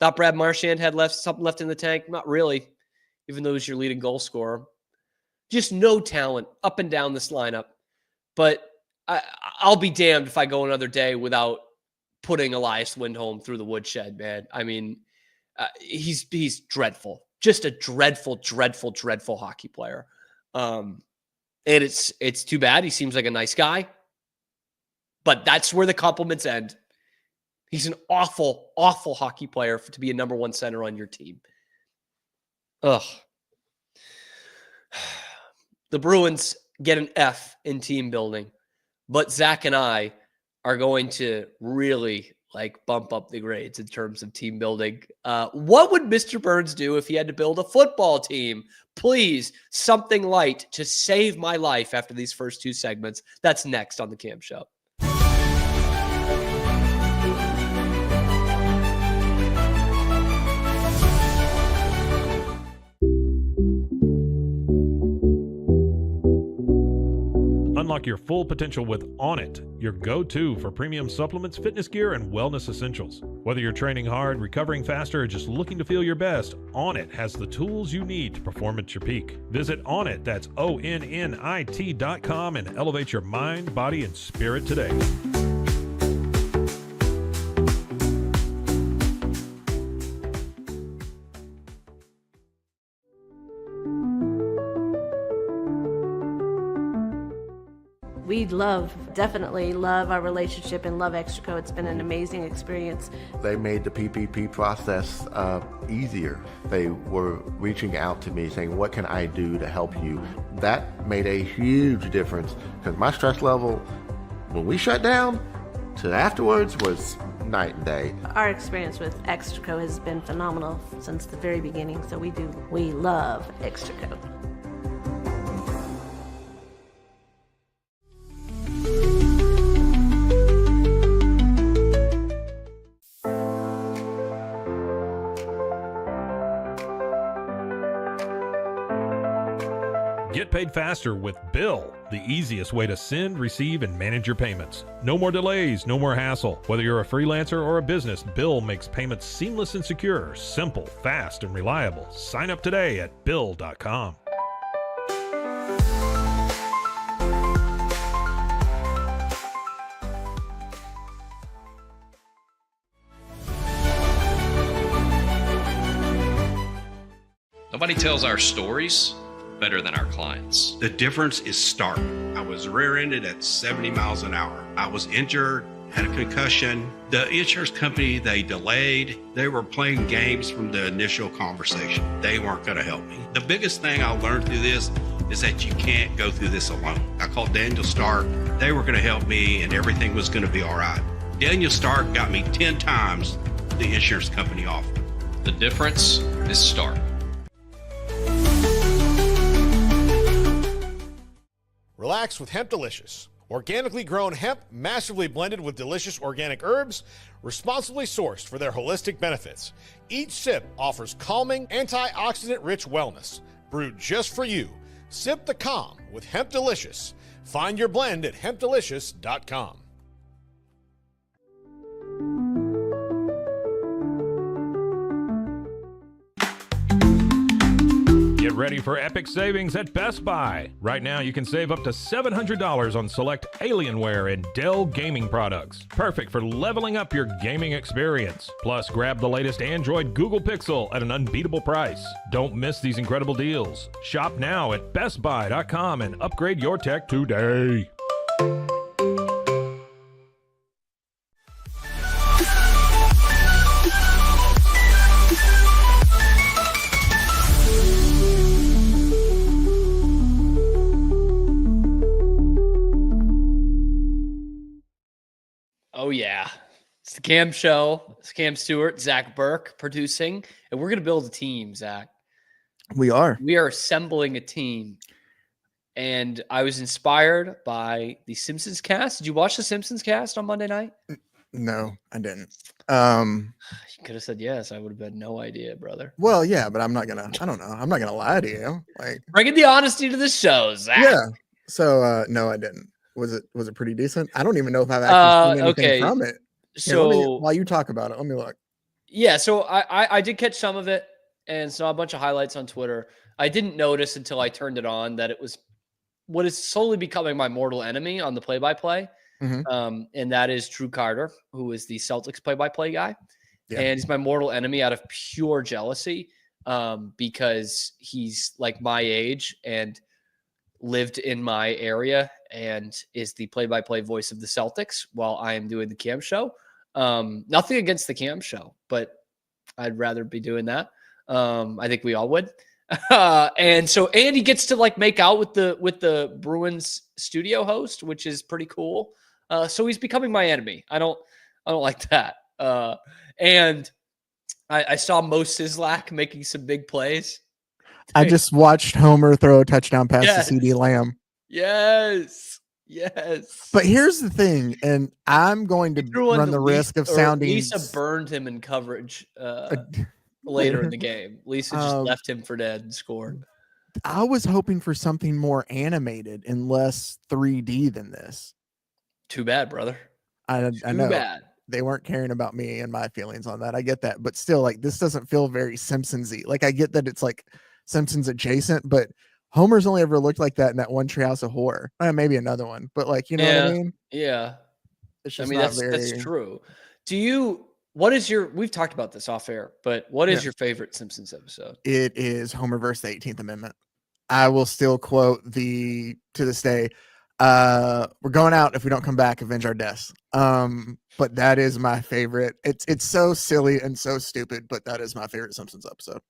Speaker 3: Thought Brad Marchand had something left in the tank. Not really, even though he was your leading goal scorer. Just no talent up and down this lineup. But I'll be damned if I go another day without putting Elias Lindholm through the woodshed, man. I mean, he's dreadful. Just a dreadful, dreadful, dreadful hockey player. And it's too bad. He seems like a nice guy. But that's where the compliments end. He's an awful, awful hockey player to be a number one center on your team. Ugh. The Bruins get an F in team building. But Zach and I are going to really bump up the grades in terms of team building. What would Mr. Burns do if he had to build a football team? Please, something light to save my life after these first 2 segments. That's next on The Cam Show.
Speaker 1: Unlock your full potential with Onnit, your go-to for premium supplements, fitness gear, and wellness essentials. Whether you're training hard, recovering faster, or just looking to feel your best, Onnit has the tools you need to perform at your peak. Visit Onnit, that's ONNIT.com, and elevate your mind, body, and spirit today.
Speaker 6: We definitely love our relationship and love Extraco. It's been an amazing experience.
Speaker 7: They made the PPP process easier. They were reaching out to me saying, what can I do to help you? That made a huge difference because my stress level, when we shut down, to afterwards was night and day.
Speaker 6: Our experience with Extraco has been phenomenal since the very beginning, so we love Extraco.
Speaker 1: Get paid paid faster with Bill, the easiest way to send, receive, and manage your payments. No more delays, no more hassle. Whether you're a freelancer or a business, Bill makes payments seamless and secure, simple, fast, and reliable. Sign up today at Bill.com.
Speaker 4: Nobody tells our stories better than our clients.
Speaker 5: The difference is stark. I was rear-ended at 70 miles an hour. I was injured, had a concussion. The insurance company, they delayed. They were playing games from the initial conversation. They weren't going to help me. The biggest thing I learned through this is that you can't go through this alone. I called Daniel Stark. They were going to help me and everything was going to be all right. Daniel Stark got me 10 times the insurance company offered.
Speaker 4: The difference is stark.
Speaker 8: Relax with Hemp Delicious. Organically grown hemp, massively blended with delicious organic herbs, responsibly sourced for their holistic benefits. Each sip offers calming, antioxidant-rich wellness. Brewed just for you. Sip the calm with Hemp Delicious. Find your blend at hempdelicious.com.
Speaker 1: Get ready for epic savings at Best Buy. Right now, you can save up to $700 on select Alienware and Dell gaming products. Perfect for leveling up your gaming experience. Plus, grab the latest Android Google Pixel at an unbeatable price. Don't miss these incredible deals. Shop now at BestBuy.com and upgrade your tech today.
Speaker 3: Oh, yeah. It's the Cam Show. It's Cam Stewart, Zach Burke producing, and we're going to build a team, Zach.
Speaker 11: We are.
Speaker 3: We are assembling a team, and I was inspired by the Simpsons cast. Did you watch the Simpsons cast on Monday night?
Speaker 11: No, I didn't.
Speaker 3: You could have said yes. I would have had no idea, brother.
Speaker 11: Well, yeah, but I'm not going to, I don't know. I'm not going to lie to you. Like,
Speaker 3: bringing the honesty to the show, Zach.
Speaker 11: Yeah. So, no, I didn't. Was it pretty decent? I don't even know if I've actually seen anything from it. Here,
Speaker 3: So
Speaker 11: while you talk about it, let me look.
Speaker 3: Yeah, so I did catch some of it and saw a bunch of highlights on Twitter. I didn't notice until I turned it on that it was what is slowly becoming my mortal enemy on the play-by-play. And that is Drew Carter, who is the Celtics play-by-play guy.
Speaker 11: Yeah.
Speaker 3: And he's my mortal enemy out of pure jealousy because he's like my age and lived in my area and is the play-by-play voice of the Celtics while I am doing the Cam Show. Nothing against the Cam Show, but I'd rather be doing that. I think we all would. And he gets to like make out with the Bruins studio host, which is pretty cool. So he's becoming my enemy. I don't like that. And I saw Mo Sislak making some big plays.
Speaker 11: I just watched Homer throw a touchdown pass
Speaker 3: Yes.
Speaker 11: to CD Lamb.
Speaker 3: Yes.
Speaker 11: But here's the thing, and I'm going to run the risk of sounding.
Speaker 3: Lisa burned him in coverage later in the game. Lisa just left him for dead and scored.
Speaker 11: I was hoping for something more animated and less 3D than this.
Speaker 3: Too bad, brother.
Speaker 11: I know.
Speaker 3: Too bad.
Speaker 11: They weren't caring about me and my feelings on that. I get that, but still, like, this doesn't feel very Simpsons-y. Like, I get that it's like Simpsons adjacent, but Homer's only ever looked like that in that one Treehouse of Horror. Maybe another one, but like, you know what I mean?
Speaker 3: Yeah.
Speaker 11: It's just
Speaker 3: that's true. We've talked about this off air, but what is your favorite Simpsons episode?
Speaker 11: It is Homer versus the 18th Amendment. I will still quote to this day, we're going out if we don't come back, avenge our deaths. But that is my favorite. It's so silly and so stupid, but that is my favorite Simpsons episode.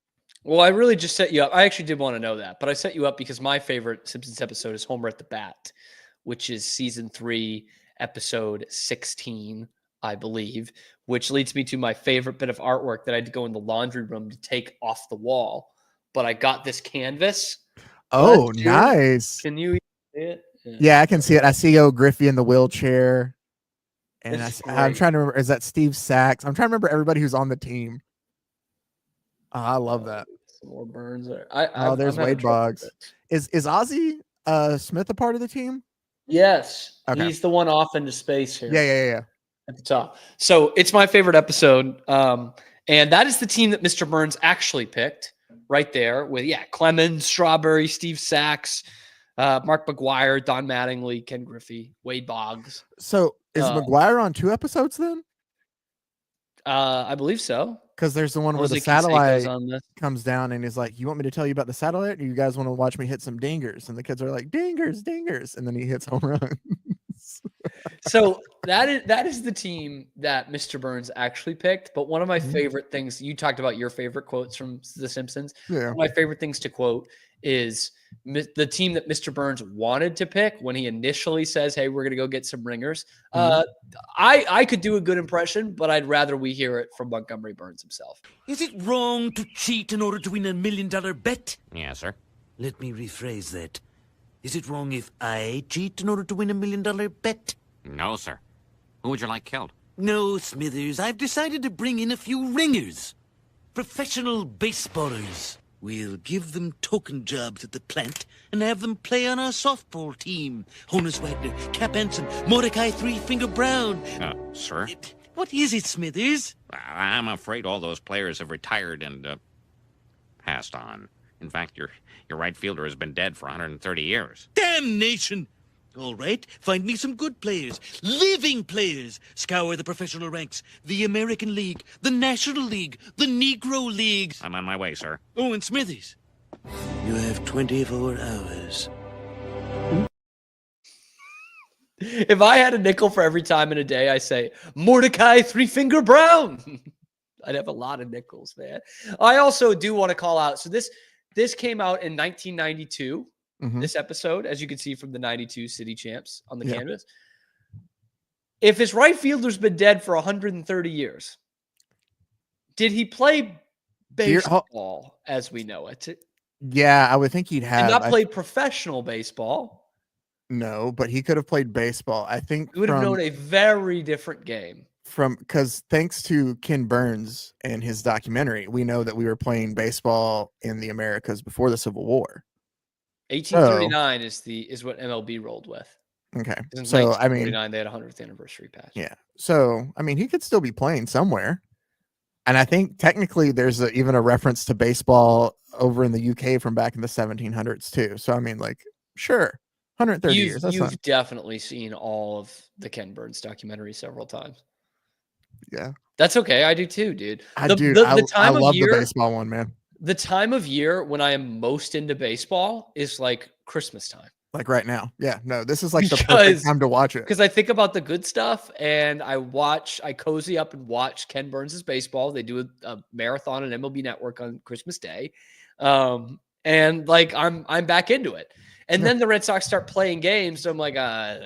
Speaker 3: Well, I really just set you up. I actually did want to know that, but I set you up because my favorite Simpsons episode is Homer at the Bat, which is season 3, episode 16, I believe, which leads me to my favorite bit of artwork that I had to go in the laundry room to take off the wall. But I got this canvas.
Speaker 11: Oh, nice.
Speaker 3: Can you see it?
Speaker 11: Yeah, I can see it. I see Griffey in the wheelchair. And I'm trying to remember, is that Steve Sachs? I'm trying to remember everybody who's on the team. Oh, I love that.
Speaker 3: Some more burns there.
Speaker 11: There's Wade Boggs. Is Ozzy? Smith a part of the team?
Speaker 3: Yes.
Speaker 11: Okay.
Speaker 3: He's the one off into space here.
Speaker 11: Yeah.
Speaker 3: At the top. So it's my favorite episode. And that is the team that Mr. Burns actually picked right there with, Clemens, Strawberry, Steve Sachs, Mark McGuire, Don Mattingly, Ken Griffey, Wade Boggs.
Speaker 11: So is McGuire on 2 episodes then?
Speaker 3: I believe so.
Speaker 11: Because there's the one where
Speaker 3: Jose
Speaker 11: the satellite
Speaker 3: Canseco's on this.
Speaker 11: comes down and he's like, "You want me to tell you about the satellite, or you guys want to watch me hit some dingers?" And the kids are like, "Dingers, dingers," and then he hits home runs.
Speaker 3: So that is the team that Mr. Burns actually picked. But one of my favorite things, you talked about your favorite quotes from The Simpsons.
Speaker 11: Yeah.
Speaker 3: One of my favorite things to quote is the team that Mr. Burns wanted to pick when he initially says, "Hey, we're going to go get some ringers." I could do a good impression, but I'd rather we hear it from Montgomery Burns himself.
Speaker 13: Is it wrong to cheat in order to win $1 million bet?
Speaker 14: Yes, sir.
Speaker 13: Let me rephrase that. Is it wrong if I cheat in order to win $1 million bet?
Speaker 14: No, sir. Who would you like killed?
Speaker 13: No, Smithers. I've decided to bring in a few ringers. Professional baseballers. We'll give them token jobs at the plant and have them play on our softball team. Honus Wagner, Cap Anson, Mordecai Three-Finger Brown.
Speaker 14: Sir?
Speaker 13: What is it, Smithers?
Speaker 14: I'm afraid all those players have retired and passed on. In fact, your right fielder has been dead for 130 years.
Speaker 13: Damnation! All right, find me some good players, living players. Scour the professional ranks, the American League, the National League, the Negro Leagues.
Speaker 14: I'm on my way, sir.
Speaker 13: Oh, and Smithies, you have 24 hours.
Speaker 3: If I had a nickel for every time in a day I say, Mordecai Three-Finger Brown, I'd have a lot of nickels, man. I also do want to call out, so this came out in 1992. This episode, as you can see from the 92 City Champs on the canvas. If his right fielder's been dead for 130 years, did he play baseball as we know it?
Speaker 11: Yeah, I would think he'd have.
Speaker 3: And not play professional baseball.
Speaker 11: No, but he could have played baseball. I think
Speaker 3: He would have known a very different game.
Speaker 11: Because thanks to Ken Burns and his documentary, we know that we were playing baseball in the Americas before the Civil War.
Speaker 3: 1839 is what MLB rolled with.
Speaker 11: Okay.
Speaker 3: Since
Speaker 11: So, I mean,
Speaker 3: 1949, they had a 100th anniversary patch.
Speaker 11: Yeah. So, I mean, he could still be playing somewhere. And I think technically there's even a reference to baseball over in the UK from back in the 1700s too. So, I mean, like, sure, 130 years. That's
Speaker 3: You've definitely seen all of the Ken Burns documentary several times.
Speaker 11: Yeah.
Speaker 3: That's okay. I do too, dude.
Speaker 11: I
Speaker 3: The
Speaker 11: love the baseball one, man.
Speaker 3: The time of year when I am most into baseball is like Christmas time.
Speaker 11: Like right now. Yeah. No, this is like the perfect time to watch it.
Speaker 3: Because I think about the good stuff and I cozy up and watch Ken Burns' baseball. They do a marathon on MLB Network on Christmas Day. And like I'm back into it. And then the Red Sox start playing games. So I'm like, I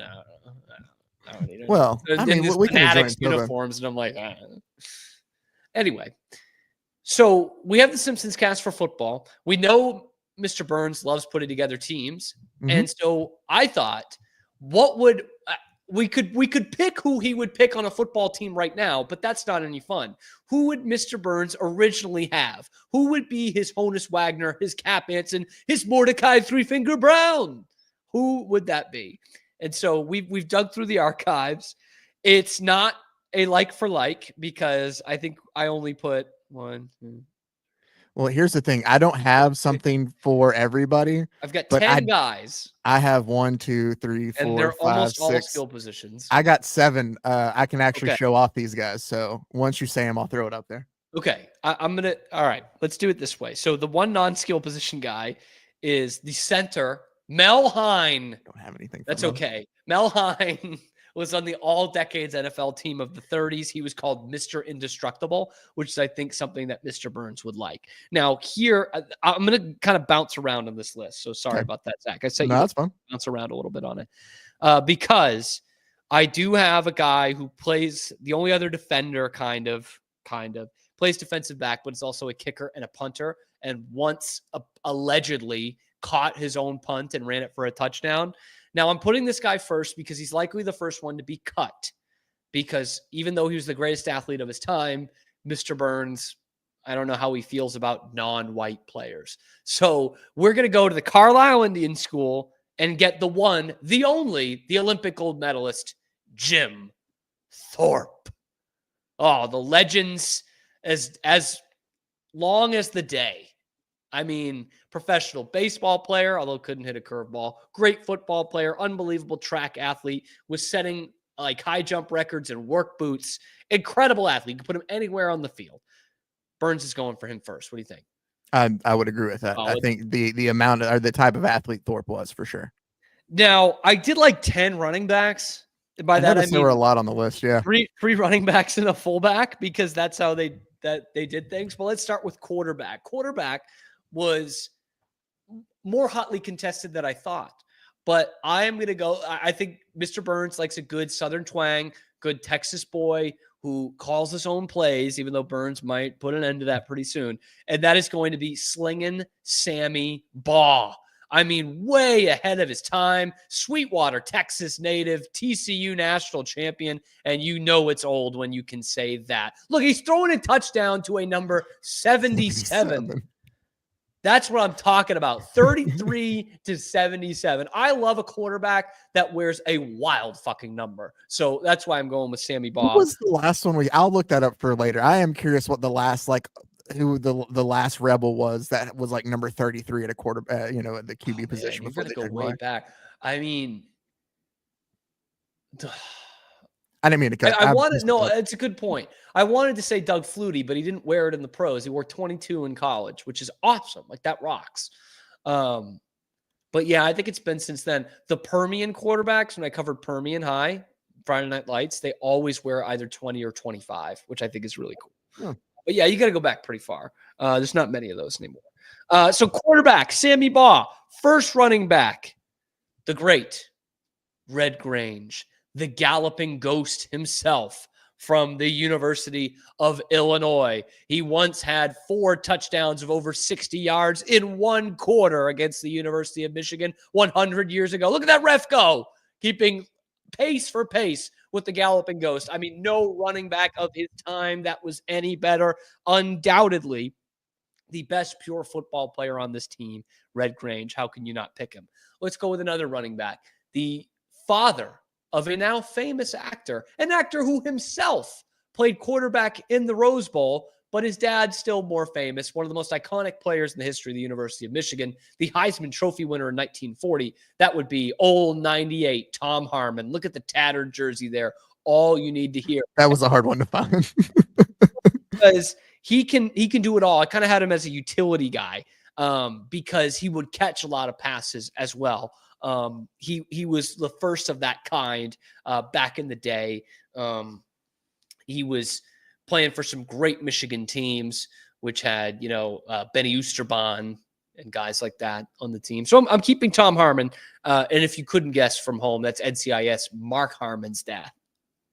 Speaker 3: don't need it.
Speaker 11: Well, I mean,
Speaker 3: these
Speaker 11: we can
Speaker 3: Fanatics
Speaker 11: enjoy it,
Speaker 3: uniforms, and I'm like, Anyway. So we have the Simpsons cast for football. We know Mr. Burns loves putting together teams. And so I thought, what would we could pick who he would pick on a football team right now, but that's not any fun. Who would Mr. Burns originally have? Who would be his Honus Wagner, his Cap Anson, his Mordecai Three-Finger Brown? Who would that be? And so we've dug through the archives. It's not a like for like because I think I only put 1, 2.
Speaker 11: Well, here's the thing. I don't have something for everybody.
Speaker 3: I've got 10 guys.
Speaker 11: I have 1, 2, 3, 4,
Speaker 3: and they're
Speaker 11: 5,
Speaker 3: almost
Speaker 11: 6.
Speaker 3: all skill positions.
Speaker 11: I got 7. I can actually show off these guys. So once you say them, I'll throw it up there.
Speaker 3: Okay. I'm going to, all right, let's do it this way. So the one non-skill position guy is the center, Mel Hein.
Speaker 11: Don't have anything.
Speaker 3: That's okay. Mel Hein was on the all-decades NFL team of the 30s. He was called Mr. Indestructible, which is, I think, something that Mr. Burns would like. Now, here, I'm going to kind of bounce around on this list. So sorry about that, Zach. I said
Speaker 11: that's fine.
Speaker 3: Bounce around a little bit on it because I do have a guy who plays the only other defender, kind of plays defensive back, but it's also a kicker and a punter, and once allegedly caught his own punt and ran it for a touchdown. Now, I'm putting this guy first because he's likely the first one to be cut because even though he was the greatest athlete of his time, Mr. Burns, I don't know how he feels about non-white players. So we're going to go to the Carlisle Indian School and get the one, the only, the Olympic gold medalist, Jim Thorpe. Oh, the legends as long as the day. I mean, professional baseball player, although couldn't hit a curveball, great football player, unbelievable track athlete, was setting like high jump records in work boots. Incredible athlete. You can put him anywhere on the field. Burns is going for him first. What do you think?
Speaker 11: I would agree with that. I think the amount or the type of athlete Thorpe was for sure.
Speaker 3: Now, I did like 10 running backs. By that I mean
Speaker 11: there were a lot on the list. Yeah,
Speaker 3: three running backs and a fullback, because that's how they did things. But let's start with quarterback. Quarterback was more hotly contested than I thought. But I am going to go. I think Mr. Burns likes a good Southern twang, good Texas boy who calls his own plays, even though Burns might put an end to that pretty soon. And that is going to be slinging Sammy Baugh. I mean, way ahead of his time. Sweetwater, Texas native, TCU national champion. And you know it's old when you can say that. Look, he's throwing a touchdown to a number 77. That's what I'm talking about. 33 to 77. I love a quarterback that wears a wild fucking number. So that's why I'm going with Sammy Baugh.
Speaker 11: What was the last one? I'll look that up for later. I am curious what the last, who the last Rebel was that was like number 33 at a quarter, at the QB position.
Speaker 3: Man, you got to go way back. I mean,
Speaker 11: I didn't mean to cut.
Speaker 3: I wanted no. It's a good point. I wanted to say Doug Flutie, but he didn't wear it in the pros. He wore 22 in college, which is awesome. Like that rocks. But yeah, I think it's been since then. The Permian quarterbacks, when I covered Permian High, Friday Night Lights, they always wear either 20 or 25, which I think is really cool.
Speaker 11: Yeah.
Speaker 3: But yeah, you got to go back pretty far. There's not many of those anymore. So quarterback, Sammy Baugh. First running back, the great Red Grange, the galloping ghost himself from the University of Illinois. He once had 4 touchdowns of over 60 yards in one quarter against the University of Michigan 100 years ago. Look at that ref go, keeping pace for pace with the galloping ghost. I mean, no running back of his time that was any better. Undoubtedly, the best pure football player on this team, Red Grange. How can you not pick him? Let's go with another running back. The father of a now famous actor, an actor who himself played quarterback in the Rose Bowl, but his dad's still more famous, one of the most iconic players in the history of the University of Michigan, the Heisman Trophy winner in 1940. That would be old 98, Tom Harmon. Look at the tattered jersey there. All you need to hear.
Speaker 11: That was a hard one to find.
Speaker 3: Because he can do it all. I kind of had him as a utility guy because he would catch a lot of passes as well. He was the first of that kind back in the day. He was playing for some great Michigan teams, which had, Benny Oosterbaan and guys like that on the team. So I'm keeping Tom Harmon. And if you couldn't guess from home, that's NCIS, Mark Harmon's dad.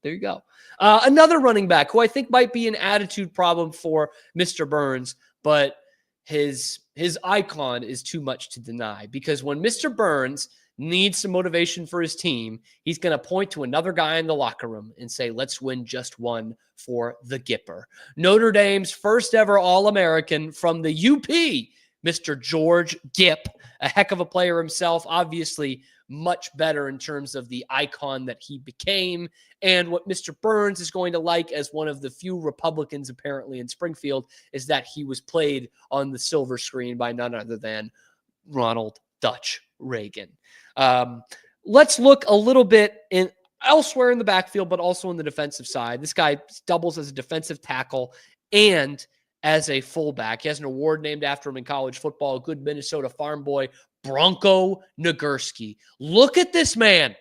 Speaker 3: There you go. Another running back who I think might be an attitude problem for Mr. Burns, but his icon is too much to deny, because when Mr. Burns needs some motivation for his team, he's going to point to another guy in the locker room and say, let's win just one for the Gipper. Notre Dame's first ever All-American from the UP, Mr. George Gipp, a heck of a player himself, obviously much better in terms of the icon that he became, and what Mr. Burns is going to like as one of the few Republicans apparently in Springfield is that he was played on the silver screen by none other than Ronald Dutch Reagan. Let's look a little bit elsewhere in the backfield, but also on the defensive side. This guy doubles as a defensive tackle and as a fullback. He has an award named after him in college football, a good Minnesota farm boy, Bronco Nagurski. Look at this man,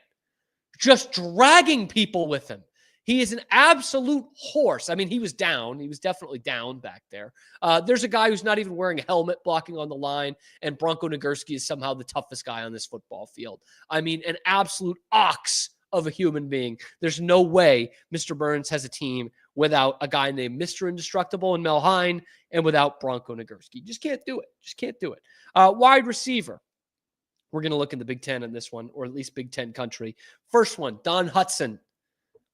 Speaker 3: just dragging people with him. He is an absolute horse. I mean, he was down. He was definitely down back there. There's a guy who's not even wearing a helmet blocking on the line, and Bronco Nagurski is somehow the toughest guy on this football field. I mean, an absolute ox of a human being. There's no way Mr. Burns has a team without a guy named Mr. Indestructible and Mel Hine and without Bronco Nagurski. Just can't do it. Just can't do it. Wide receiver. We're going to look in the Big Ten in this one, or at least Big Ten country. First one, Don Hutson.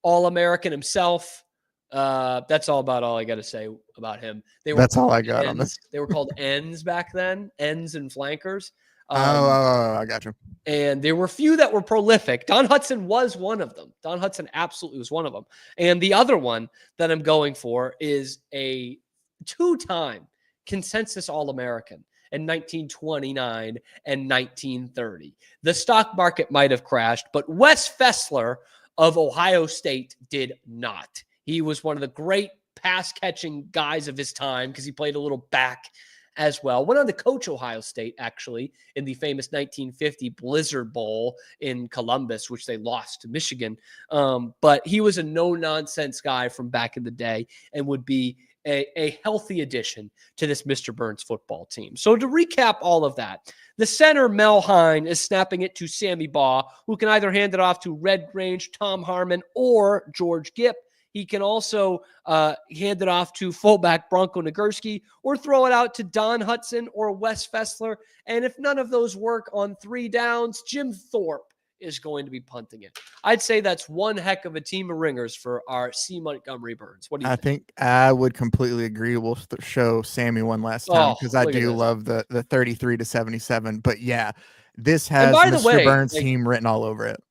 Speaker 3: All-American himself. That's all I got to say about him.
Speaker 11: That's all I got on this.
Speaker 3: They were called ends back then, ends and flankers.
Speaker 11: I got you.
Speaker 3: And there were few that were prolific. Don Hutson was one of them. Don Hutson absolutely was one of them. And the other one that I'm going for is a 2-time consensus All-American in 1929 and 1930. The stock market might have crashed, but Wes Fessler of Ohio State did not. He was one of the great pass-catching guys of his time because he played a little back as well. Went on to coach Ohio State, actually, in the famous 1950 Blizzard Bowl in Columbus, which they lost to Michigan. But he was a no-nonsense guy from back in the day and would be a healthy addition to this Mr. Burns football team. So to recap all of that, the center, Mel Hein, is snapping it to Sammy Baugh, who can either hand it off to Red Grange, Tom Harmon, or George Gipp. He can also hand it off to fullback Bronco Nagurski or throw it out to Don Hutson or Wes Fessler. And if none of those work on 3 downs, Jim Thorpe is going to be punting it. I'd say that's one heck of a team of ringers for our C. Montgomery Burns. What do you think?
Speaker 11: I think I would completely agree. We'll show Sammy one last time because I do love the 33-77. But yeah, this has Mr. Burns' team written all over it.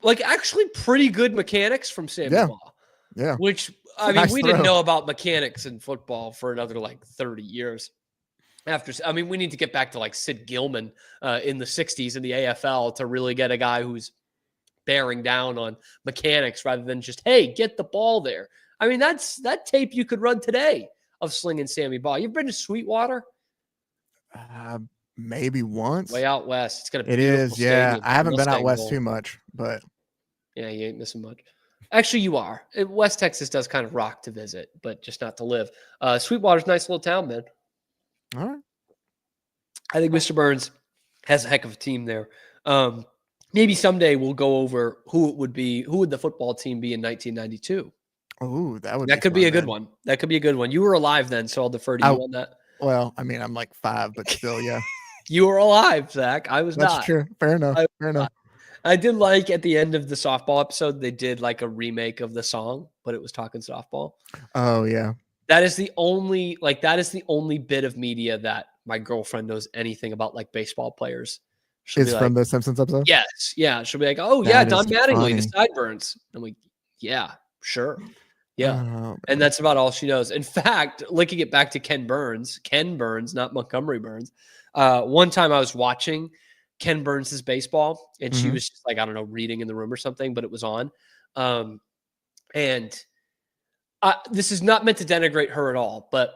Speaker 3: Like actually pretty good mechanics from Sammy Baugh.
Speaker 11: Yeah.
Speaker 3: Which, I mean, we didn't know about mechanics in football for another like 30 years. We need to get back to like Sid Gilman in the 60s in the AFL to really get a guy who's bearing down on mechanics rather than just, hey, get the ball there. I mean, that tape you could run today of slinging Sammy Baugh. You've been to Sweetwater?
Speaker 11: Maybe once.
Speaker 3: Way out west. It's got a
Speaker 11: It is, yeah.
Speaker 3: stadium,
Speaker 11: I haven't been out
Speaker 3: Mustang
Speaker 11: west
Speaker 3: Bowl.
Speaker 11: too much, but
Speaker 3: yeah, you ain't missing much. Actually, you are. West Texas does kind of rock to visit, but just not to live. Sweetwater's a nice little town, man.
Speaker 11: All right.
Speaker 3: I think Mr. Burns has a heck of a team there. Maybe someday we'll go over who it would be. Who would the football team be in 1992?
Speaker 11: Oh,
Speaker 3: that could be a good one. That could be a good one. You were alive then, so I'll defer to you on that.
Speaker 11: Well, I mean, I'm like 5, but still, yeah.
Speaker 3: You were alive, Zach. I was not.
Speaker 11: That's true. Fair enough.
Speaker 3: I did like at the end of the softball episode, they did like a remake of the song, but it was talking softball.
Speaker 11: Oh, yeah.
Speaker 3: That is the only bit of media that my girlfriend knows anything about, like baseball players.
Speaker 11: Is from the Simpsons episode?
Speaker 3: Yes. Yeah. She'll be like, oh, yeah, Don Mattingly, the sideburns. I'm like, yeah, sure. Yeah. And that's about all she knows. In fact, linking it back to Ken Burns, not Montgomery Burns. One time I was watching Ken Burns' baseball, and she was just like, I don't know, reading in the room or something, but it was on. And this is not meant to denigrate her at all, but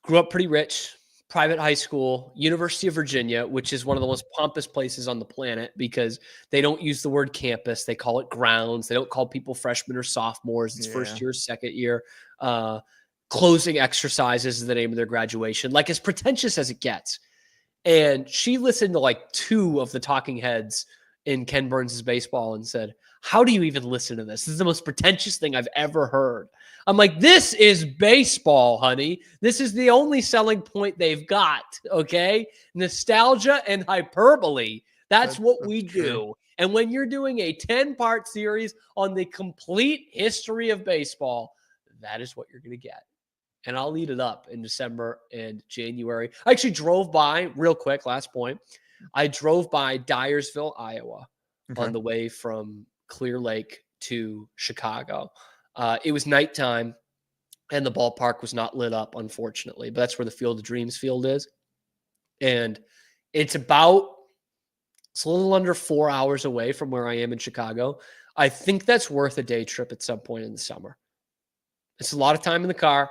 Speaker 3: grew up pretty rich, private high school, University of Virginia, which is one of the most pompous places on the planet because they don't use the word campus. They call it grounds. They don't call people freshmen or sophomores. It's first year, second year. Closing exercises is the name of their graduation. Like as pretentious as it gets. And she listened to like 2 of the talking heads in Ken Burns' baseball and said, how do you even listen to this? This is the most pretentious thing I've ever heard. I'm like, this is baseball, honey. This is the only selling point they've got, okay? Nostalgia and hyperbole. That's what we do. And when you're doing a 10-part series on the complete history of baseball, that is what you're going to get. And I'll lead it up in December and January. I actually drove by, real quick, last point. I drove by Dyersville, Iowa on the way from Clear Lake to Chicago. It was nighttime, and the ballpark was not lit up, unfortunately. But that's where the Field of Dreams field is. And it's a little under 4 hours away from where I am in Chicago. I think that's worth a day trip at some point in the summer. It's a lot of time in the car,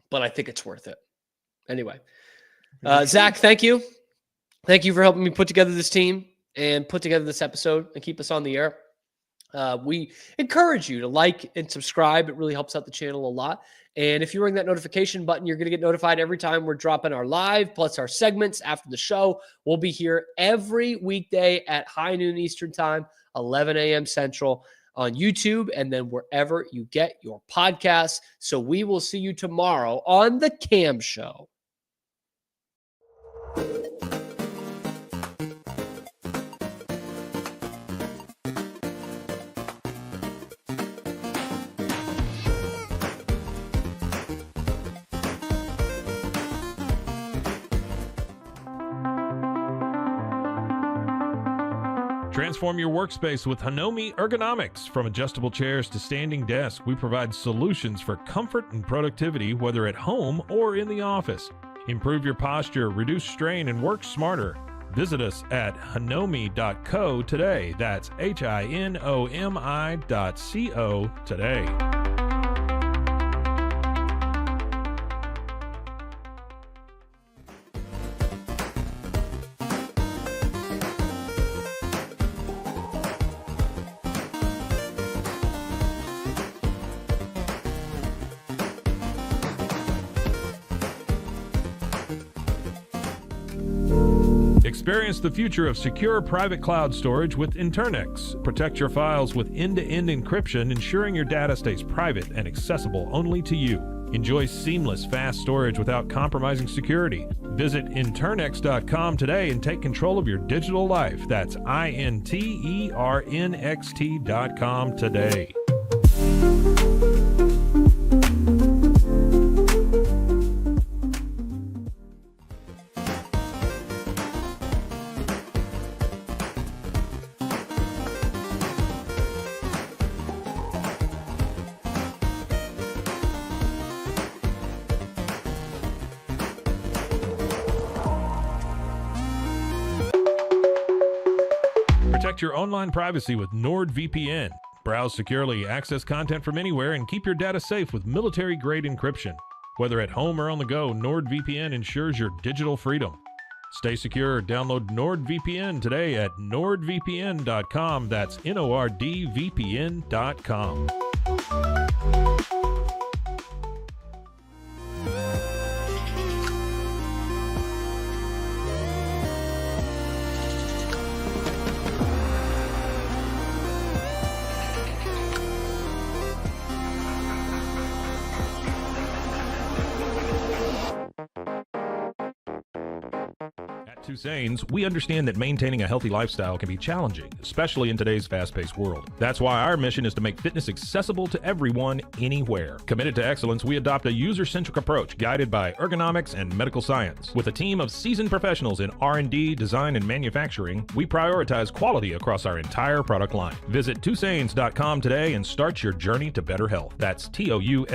Speaker 3: but I think it's worth it. Anyway, Zach, thank you. Thank you for helping me put together this team and put together this episode and keep us on the air. We encourage you to like and subscribe. It really helps out the channel a lot. And if you ring that notification button, you're going to get notified every time we're dropping our live, plus our segments after the show. We'll be here every weekday at high noon Eastern time, 11 a.m. Central on YouTube, and then wherever you get your podcasts. So we will see you tomorrow on The Cam Show.
Speaker 2: Transform your workspace with Hanomi Ergonomics. From adjustable chairs to standing desks, we provide solutions for comfort and productivity, whether at home or in the office. Improve your posture, reduce strain, and work smarter. Visit us at hanomi.co today. That's HINOMI.co today. Experience the future of secure private cloud storage with Internex. Protect your files with end-to-end encryption, ensuring your data stays private and accessible only to you. Enjoy seamless, fast storage without compromising security. Visit Internex.com today and take control of your digital life. That's INTERNXT.com today. Protect your online privacy with NordVPN. Browse securely, access content from anywhere, and keep your data safe with military-grade encryption. Whether at home or on the go, NordVPN ensures your digital freedom. Stay secure. Download NordVPN today at nordvpn.com. That's NORDVPN.com. Tusains, we understand that maintaining a healthy lifestyle can be challenging, especially in today's fast-paced world. That's why our mission is to make fitness accessible to everyone, anywhere. Committed to excellence, we adopt a user-centric approach guided by ergonomics and medical science. With a team of seasoned professionals in R&D, design, and manufacturing, we prioritize quality across our entire product line. Visit Tusains.com today and start your journey to better health. That's TOUSAINS.com.